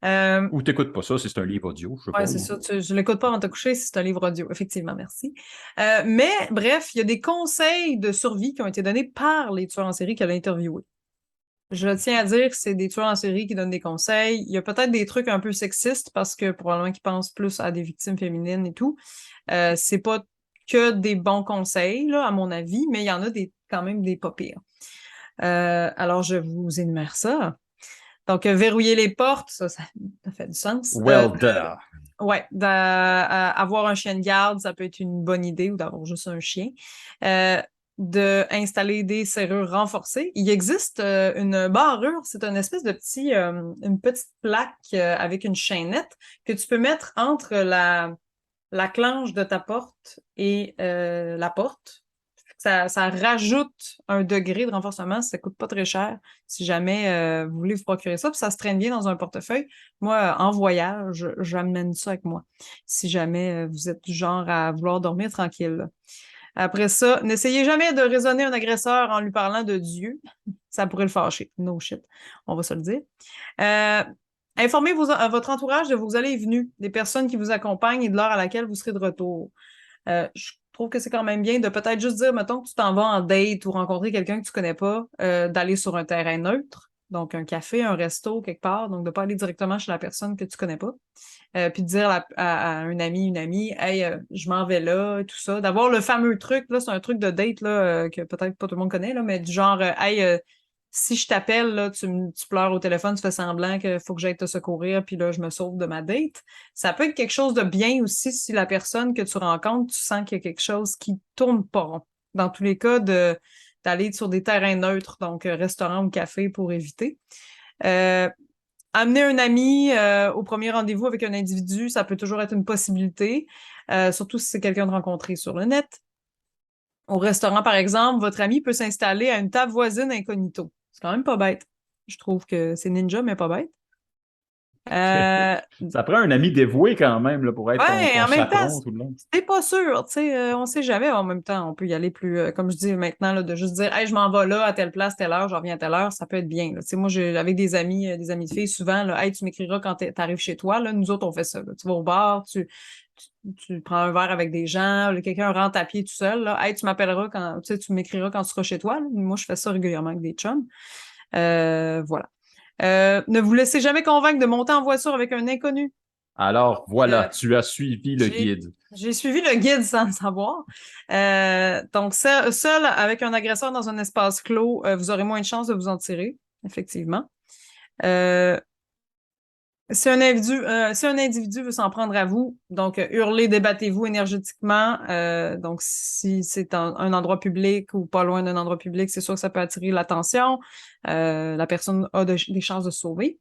Euh, Ou t'écoutes pas ça si c'est un livre audio, je sais ouais, pas. c'est ça. Je l'écoute pas avant de te coucher si c'est un livre audio. Effectivement, merci. Mais bref, il y a des conseils de survie qui ont été donnés par les tueurs en série qu'elle a interviewés. Je tiens à dire que c'est des tueurs en série qui donnent des conseils. Il y a peut-être des trucs un peu sexistes parce que probablement qu'ils pensent plus à des victimes féminines et tout. C'est pas que des bons conseils, là, à mon avis, mais il y en a quand même des pas pires. Alors, je vous énumère ça. Donc, verrouiller les portes, ça fait du sens. Well, duh. Ouais, avoir un chien de garde, ça peut être une bonne idée ou d'avoir juste un chien. De installer des serrures renforcées. Il existe une barrure, c'est une espèce de une petite plaque avec une chaînette que tu peux mettre entre la clenche de ta porte et la porte. Ça rajoute un degré de renforcement, ça coûte pas très cher si jamais vous voulez vous procurer ça. Puis ça se traîne bien dans un portefeuille. Moi, en voyage, j'amène ça avec moi. Si jamais vous êtes du genre à vouloir dormir tranquille. Là. Après ça, n'essayez jamais de raisonner un agresseur en lui parlant de Dieu. Ça pourrait le fâcher. No shit. On va se le dire. Euh, informez votre entourage de vos allées et venues, des personnes qui vous accompagnent et de l'heure à laquelle vous serez de retour. Je trouve que c'est quand même bien de peut-être juste dire, mettons que tu t'en vas en date ou rencontrer quelqu'un que tu connais pas, d'aller sur un terrain neutre, donc un café, un resto, quelque part, donc de pas aller directement chez la personne que tu connais pas, puis de dire à un ami, une amie, hey, je m'en vais là, et tout ça, d'avoir le fameux truc, là, c'est un truc de date, là, que peut-être pas tout le monde connaît, là, mais du genre, hey, si je t'appelle, là, tu pleures au téléphone, tu fais semblant qu'il faut que j'aille te secourir, puis là, je me sauve de ma date. Ça peut être quelque chose de bien aussi si la personne que tu rencontres, tu sens qu'il y a quelque chose qui tourne pas rond. Dans tous les cas, d'aller sur des terrains neutres, donc restaurant ou café pour éviter. Euh, amener un ami au premier rendez-vous avec un individu, ça peut toujours être une possibilité, surtout si c'est quelqu'un de rencontré sur le net. Au restaurant, par exemple, votre ami peut s'installer à une table voisine incognito. C'est quand même pas bête. Je trouve que c'est ninja, mais pas bête. Euh, Ça prend un ami dévoué quand même là, pour être ouais, ton en même temps, chaperon tout le long. c'est pas sûr, tu sais, on sait jamais. En même temps, on peut y aller plus, comme je dis maintenant, là, de juste dire, hey, je m'en vais là, à telle place, telle heure, je reviens à telle heure, ça peut être bien, là. Tu sais, moi, avec des amis de filles, souvent, là, hey, tu m'écriras quand t'arrives chez toi, là. Nous autres, on fait ça, là. Tu vas au bar, tu prends un verre avec des gens, là, quelqu'un rentre à pied tout seul, là. Hey, tu m'appelleras quand, tu sais, tu m'écriras quand tu seras chez toi, là. Moi, je fais ça régulièrement avec des chums. Voilà. Ne vous laissez jamais convaincre de monter en voiture avec un inconnu. Alors Euh, voilà, tu as suivi le j'ai, guide. j'ai suivi le guide sans le savoir. Donc, seul avec un agresseur dans un espace clos, vous aurez moins de chances de vous en tirer, effectivement. Euh, si un individu veut s'en prendre à vous, donc hurlez, débattez-vous énergétiquement. Donc, si c'est un endroit public ou pas loin d'un endroit public, c'est sûr que ça peut attirer l'attention. La personne a des chances de se sauver.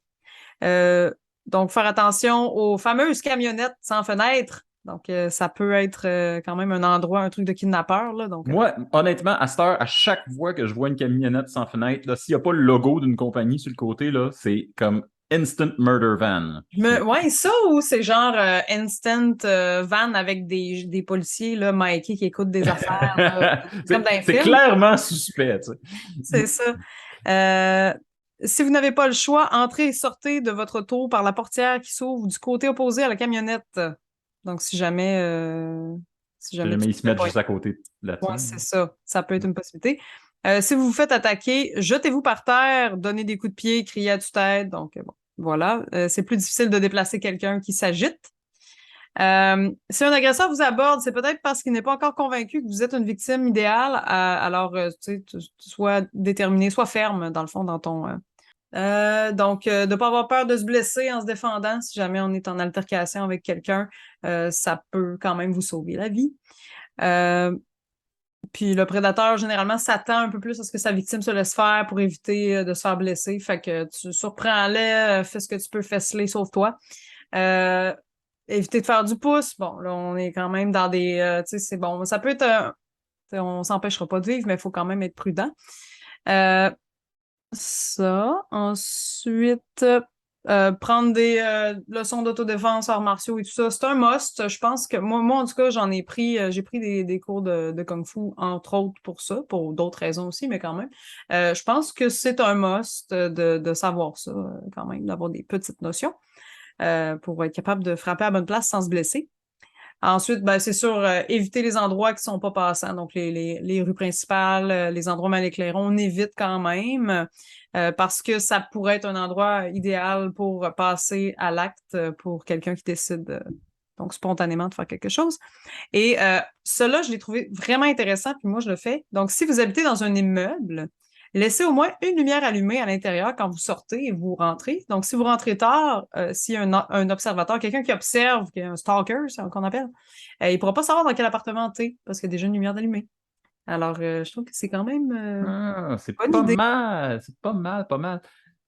Euh, donc, faire attention aux fameuses camionnettes sans fenêtre. Donc, ça peut être quand même un endroit, un truc de kidnappeur, là. Donc, Moi, honnêtement, à cette heure, à chaque fois que je vois une camionnette sans fenêtre, là, s'il n'y a pas le logo d'une compagnie sur le côté, là, c'est comme Instant Murder Van. ouais, ça ou c'est genre instant van avec des policiers là, Mikey qui écoutent des affaires là, comme dans un C'est film. clairement suspect, tu C'est sais. ça. Euh, si vous n'avez pas le choix, entrez et sortez de votre auto par la portière qui s'ouvre du côté opposé à la camionnette. Donc, si Si jamais jamais tu ils te se fais mettent pas. juste à côté Ouais, là-dessus. c'est ça. Ça peut être une possibilité. Si vous vous faites attaquer, jetez-vous par terre, donnez des coups de pied, criez à tue-tête. Donc, bon, voilà. C'est plus difficile de déplacer quelqu'un qui s'agite. Si un agresseur vous aborde, c'est peut-être parce qu'il n'est pas encore convaincu que vous êtes une victime idéale. Alors, tu sais, tu sois déterminé, sois ferme, dans le fond, dans ton... donc, de ne pas avoir peur de se blesser en se défendant. Si jamais on est en altercation avec quelqu'un, ça peut quand même vous sauver la vie. Euh, Puis le prédateur, généralement, s'attend un peu plus à ce que sa victime se laisse faire pour éviter de se faire blesser. Fait que tu surprends-les, fais ce que tu peux, fais-les, sauve-toi. Euh, Éviter de faire du pouce. Bon, là, on est quand même dans des... tu sais, c'est bon. Ça peut être... on s'empêchera pas de vivre, mais il faut quand même être prudent. Euh, Ça. Ensuite, prendre des leçons d'autodéfense, arts martiaux et tout ça, c'est un must. Je pense que moi en tout cas, j'en ai pris, j'ai pris des cours de Kung Fu, entre autres pour ça, pour d'autres raisons aussi, mais quand même. Je pense que c'est un must de savoir ça, quand même, d'avoir des petites notions pour être capable de frapper à la bonne place sans se blesser. Ensuite, ben, c'est sûr, éviter les endroits qui sont pas passants, donc les rues principales, les endroits mal éclairés, on évite quand même parce que ça pourrait être un endroit idéal pour passer à l'acte pour quelqu'un qui décide donc spontanément de faire quelque chose. Et cela, je l'ai trouvé vraiment intéressant, puis moi, je le fais. Donc, si vous habitez dans un immeuble, laissez au moins une lumière allumée à l'intérieur quand vous sortez et vous rentrez. Donc, si vous rentrez tard, s'il y a un observateur, quelqu'un qui observe, qui est un stalker, c'est qu'on appelle, il ne pourra pas savoir dans quel appartement tu es parce qu'il y a déjà une lumière allumée. Alors, je trouve que c'est quand même Ah, c'est une bonne pas idée. mal, c'est pas mal, pas mal.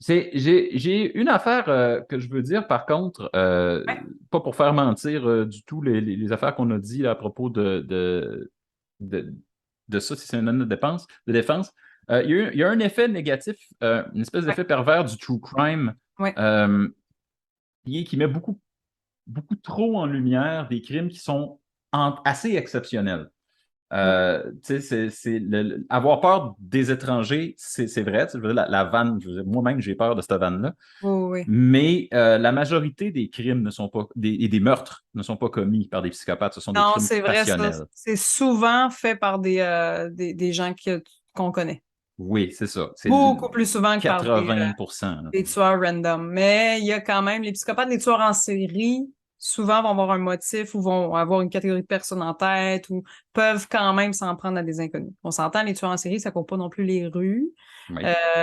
J'ai une affaire que je veux dire, par contre, Ouais, pas pour faire mentir du tout les affaires qu'on a dit là, à propos de, de ça, si c'est une note de défense. Il y a un effet négatif, une espèce ouais, d'effet pervers du true crime ouais. euh, qui met beaucoup trop en lumière des crimes qui sont assez exceptionnels. Ouais. Tu sais, avoir peur des étrangers, c'est vrai. Tu sais, je veux dire, la vanne, moi-même, j'ai peur de cette vanne-là. Oui, oui, oui. Mais la majorité des crimes ne sont pas, et des meurtres ne sont pas commis par des psychopathes. Ce sont des Non, crimes c'est vrai, ça. passionnels. C'est souvent fait par des gens qu'on connaît. Oui, c'est ça. C'est Beaucoup plus souvent que par 80%. Là. des tueurs random. Mais il y a quand même les psychopathes, les tueurs en série, souvent vont avoir un motif ou vont avoir une catégorie de personnes en tête ou peuvent quand même s'en prendre à des inconnus. On s'entend, les tueurs en série, ça court pas non plus les rues. Oui.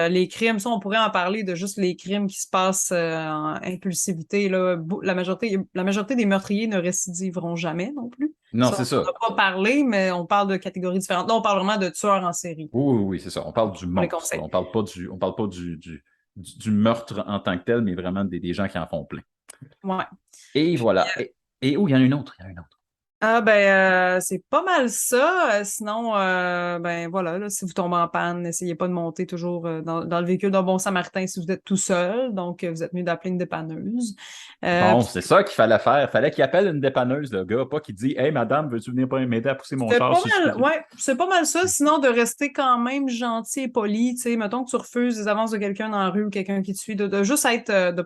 Les crimes, ça, on pourrait en parler de juste les crimes qui se passent en impulsivité. Là. La majorité des meurtriers ne récidiveront jamais non plus. Non, Ça, c'est on ça. n'a pas parlé, mais on parle de catégories différentes. Là, on parle vraiment de tueurs en série. Oui, oui, oui, c'est ça. On parle du On les monstre. conseille. On parle pas du meurtre en tant que tel, mais vraiment des gens qui en font plein. Ouais. Et Puis, voilà. Et oh, il y en a une autre. Il y en a une autre. Ah ben c'est pas mal ça. Sinon, ben voilà, là, si vous tombez en panne, n'essayez pas de monter toujours dans le véhicule d'un bon samaritain si vous êtes tout seul. Donc, vous êtes mieux d'appeler une dépanneuse. Bon, Puis c'est ça qu'il fallait faire. Fallait qu'il appelle une dépanneuse, le gars, pas qu'il dit Hey, madame, veux-tu venir m'aider à pousser mon c'est char pas si je mal, suis. ouais, c'est pas mal ça. Sinon, de rester quand même gentil et poli. Tu sais, mettons que tu refuses des avances de quelqu'un dans la rue ou quelqu'un qui te suit, de juste être, de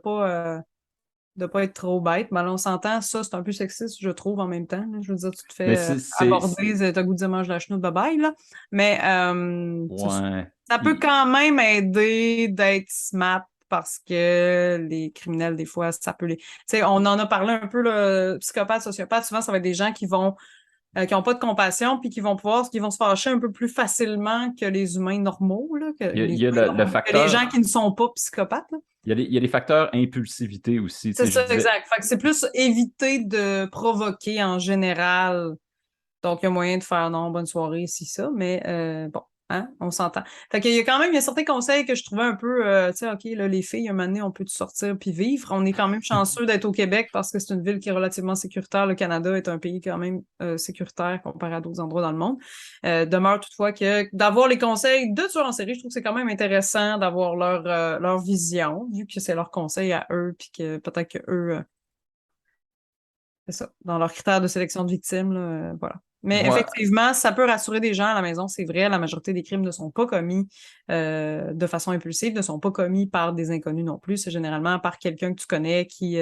pas être trop bête. Mais là, on s'entend, ça, c'est un peu sexiste, je trouve, en même temps, là. Je veux dire, tu te Mais fais aborder, t'as le goût de dire mange la chenoute, bye bye, là. Mais c'est ça. Ouais. Ça peut quand même aider d'être smart parce que les criminels, des fois, ça peut les. Tu sais, on en a parlé un peu, le psychopathe, sociopathe, souvent, ça va être des gens qui ont pas de compassion, puis qui vont se fâcher un peu plus facilement que les humains normaux, là, que Il les y a humains le normaux, que les gens facteur. qui ne sont pas psychopathes, là. Il y a des facteurs impulsivité aussi. Tu C'est sais, je ça, disais. exact. Fait que c'est plus éviter de provoquer en général. Donc, il y a moyen de faire non, bonne soirée, si ça, mais bon, hein, on s'entend. Fait qu'il y a quand même, il y a certains conseils que je trouvais un peu, tu sais, OK, là, les filles, un moment donné, on peut sortir puis vivre. On est quand même chanceux d'être au Québec parce que c'est une ville qui est relativement sécuritaire. Le Canada est un pays quand même sécuritaire comparé à d'autres endroits dans le monde. Demeure toutefois que d'avoir les conseils de tueurs en série, je trouve que c'est quand même intéressant d'avoir leur vision, vu que c'est leur conseil à eux, puis que peut-être que eux c'est ça. Dans leurs critères de sélection de victimes, là, voilà. Mais Ouais. effectivement, ça peut rassurer des gens à la maison, c'est vrai. La majorité des crimes ne sont pas commis de façon impulsive, ne sont pas commis par des inconnus non plus. C'est généralement par quelqu'un que tu connais qui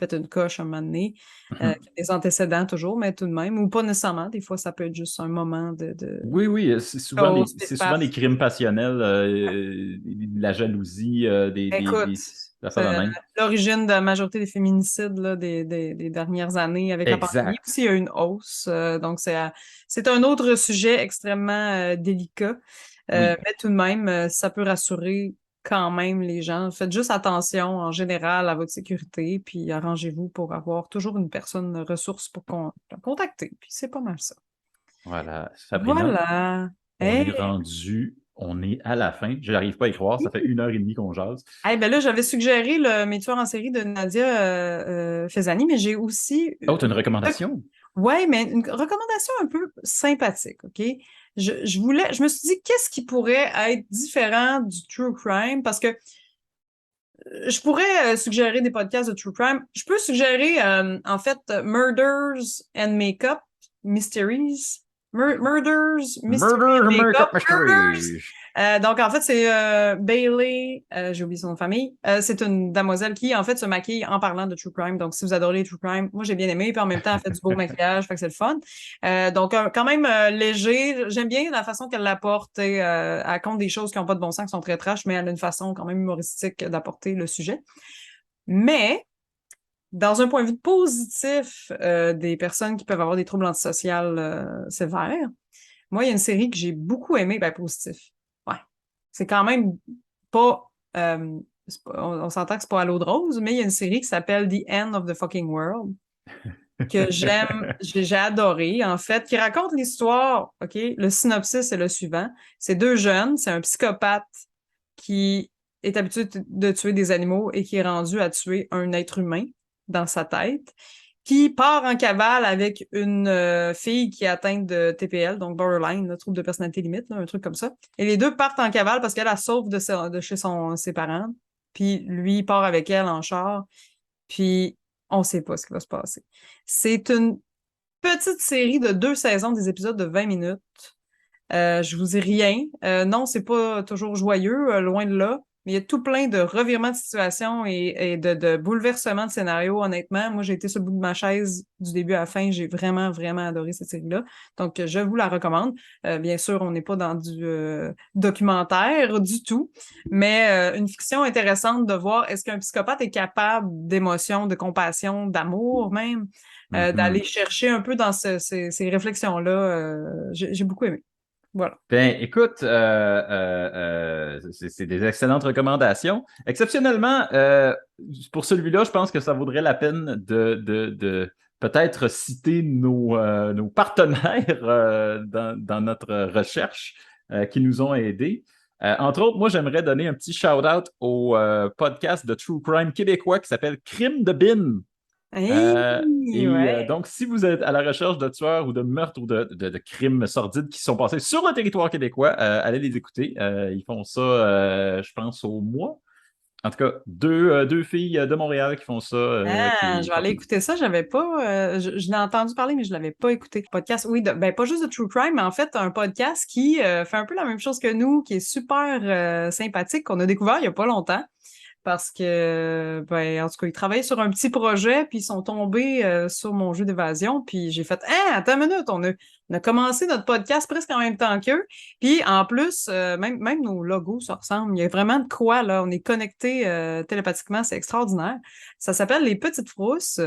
fait une coche un moment donné, qui a des antécédents toujours, mais tout de même, ou pas nécessairement. Des fois, ça peut être juste un moment de Oui, oui, chose, puis c'est souvent des paf. crimes passionnels, de la jalousie, Écoute, des affaires de c'est même. l'origine de la majorité des féminicides là, des dernières années. Avec la pandémie Exact. aussi, il y a eu une hausse. Donc, c'est un autre sujet extrêmement délicat. Oui. Mais tout de même, ça peut rassurer quand même les gens. Faites juste attention en général à votre sécurité, puis arrangez-vous pour avoir toujours une personne ressource pour contacter. Puis c'est pas mal ça. Voilà. Sabrina, Voilà. Hey, on est à la fin. Je n'arrive pas à y croire. Ça fait 1 heure et demie qu'on jase. hey, ben là, j'avais suggéré le Mes tueurs en série de Nadia Fezani, mais j'ai aussi Oh, t'as une recommandation? ouais, mais une recommandation un peu sympathique, OK? Je me suis dit, qu'est-ce qui pourrait être différent du true crime? Parce que je pourrais suggérer des podcasts de true crime. Je peux suggérer, en fait, Murders and Makeup, Mysteries. Murders, Mystery Murder and Makeup Makeup, Murders. Mystery. Donc, en fait, c'est Bailey, j'ai oublié son nom de famille. C'est une demoiselle qui, en fait, se maquille en parlant de true crime. Donc, si vous adorez les true crime, moi, j'ai bien aimé. Puis en même temps, elle fait du beau maquillage, fait que c'est le fun. Donc, quand même léger. J'aime bien la façon qu'elle l'apporte. Elle raconte des choses qui n'ont pas de bon sens, qui sont très trash, mais elle a une façon quand même humoristique d'apporter le sujet. Mais, dans un point de vue positif des personnes qui peuvent avoir des troubles antisociaux sévères, moi, il y a une série que j'ai beaucoup aimée, ben positif. Ouais. C'est quand même pas, on s'entend que c'est pas à l'eau de rose, mais il y a une série qui s'appelle The End of the Fucking World que j'ai adoré, en fait, qui raconte l'histoire, OK? Le synopsis est le suivant. C'est deux jeunes, c'est un psychopathe qui est habitué de tuer des animaux et qui est rendu à tuer un être humain dans sa tête, qui part en cavale avec une fille qui est atteinte de TPL, donc borderline, là, trouble de personnalité limite, là, un truc comme ça. Et les deux partent en cavale parce qu'elle la sauve de chez ses parents, puis lui il part avec elle en char, puis on sait pas ce qui va se passer. C'est une petite série de 2 saisons, des épisodes de 20 minutes. Je vous ai rien. Non, c'est pas toujours joyeux, loin de là. Mais il y a tout plein de revirements de situation et de bouleversements de scénario, honnêtement. Moi, j'ai été sur le bout de ma chaise du début à la fin. J'ai vraiment, vraiment adoré cette série-là. Donc, je vous la recommande. Bien sûr, on n'est pas dans du documentaire du tout, mais une fiction intéressante de voir est-ce qu'un psychopathe est capable d'émotion, de compassion, d'amour même, d'aller Mhm. chercher un peu dans ces réflexions-là. J'ai beaucoup aimé. Voilà. Ben, écoute, c'est des excellentes recommandations. Exceptionnellement, pour celui-là, je pense que ça vaudrait la peine de peut-être citer nos partenaires dans notre recherche qui nous ont aidés. Entre autres, moi, j'aimerais donner un petit shout-out au podcast de True Crime québécois qui s'appelle Crime de Bin. Ouais. Donc, si vous êtes à la recherche de tueurs ou de meurtres ou de crimes sordides qui sont passés sur le territoire québécois, allez les écouter. Ils font ça, je pense, au mois. En tout cas, deux filles de Montréal qui font ça. Ah, je vais aller écouter ça. J'avais pas, je l'ai entendu parler, mais je l'avais pas écouté. Podcast, oui, ben pas juste de true crime, mais en fait un podcast qui fait un peu la même chose que nous, qui est super sympathique, qu'on a découvert il y a pas longtemps. Parce que, ben, en tout cas, ils travaillaient sur un petit projet, puis ils sont tombés sur mon jeu d'évasion, puis j'ai fait, ah, attends une minute, on a commencé notre podcast presque en même temps qu'eux, puis en plus, même nos logos se ressemblent, il y a vraiment de quoi, là, on est connectés télépathiquement, c'est extraordinaire. Ça s'appelle Les Petites Frousses,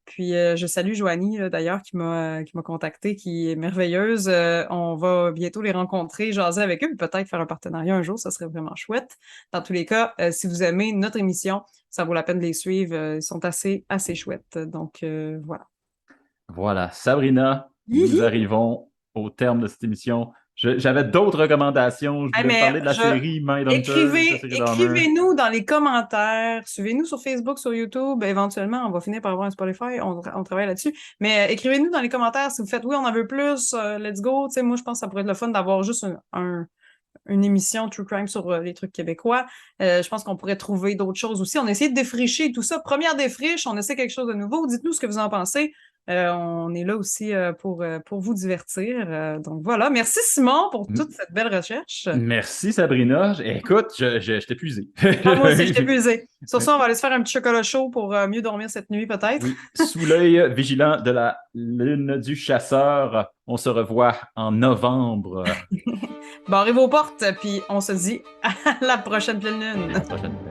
puis je salue Joanie, là, d'ailleurs, qui m'a contactée, qui est merveilleuse. On va bientôt les rencontrer, jaser avec eux, puis peut-être faire un partenariat un jour, ça serait vraiment chouette. Dans tous les cas, si vous aimez notre émission, ça vaut la peine de les suivre. Ils sont assez chouettes. Donc, voilà. Voilà, Sabrina, nous Hihi! arrivons au terme de cette émission. J'avais d'autres recommandations. Je Hey, voulais vous mais parler de la série Mindhunters, la série Dahmer. écrivez-nous dans les commentaires. Suivez-nous sur Facebook, sur YouTube. Éventuellement, on va finir par avoir un Spotify. On travaille là-dessus. Mais écrivez-nous dans les commentaires si vous faites oui, on en veut plus. Let's go. Tu sais, moi, je pense que ça pourrait être le fun d'avoir juste une émission True Crime sur les trucs québécois. Je pense qu'on pourrait trouver d'autres choses aussi. On a essayé de défricher tout ça. Première défriche, on essaie quelque chose de nouveau. Dites-nous ce que vous en pensez. On est là aussi pour vous divertir. Donc voilà. Merci Simon pour toute cette belle recherche. Merci Sabrina. Écoute, je t'ai épuisé. Ah, moi aussi, je t'ai épuisé. Sur ça, on va aller se faire un petit chocolat chaud pour mieux dormir cette nuit, peut-être. Oui, sous l'œil vigilant de la lune du chasseur, on se revoit en novembre. Barrez vos portes, puis on se dit à la prochaine pleine lune. À la prochaine.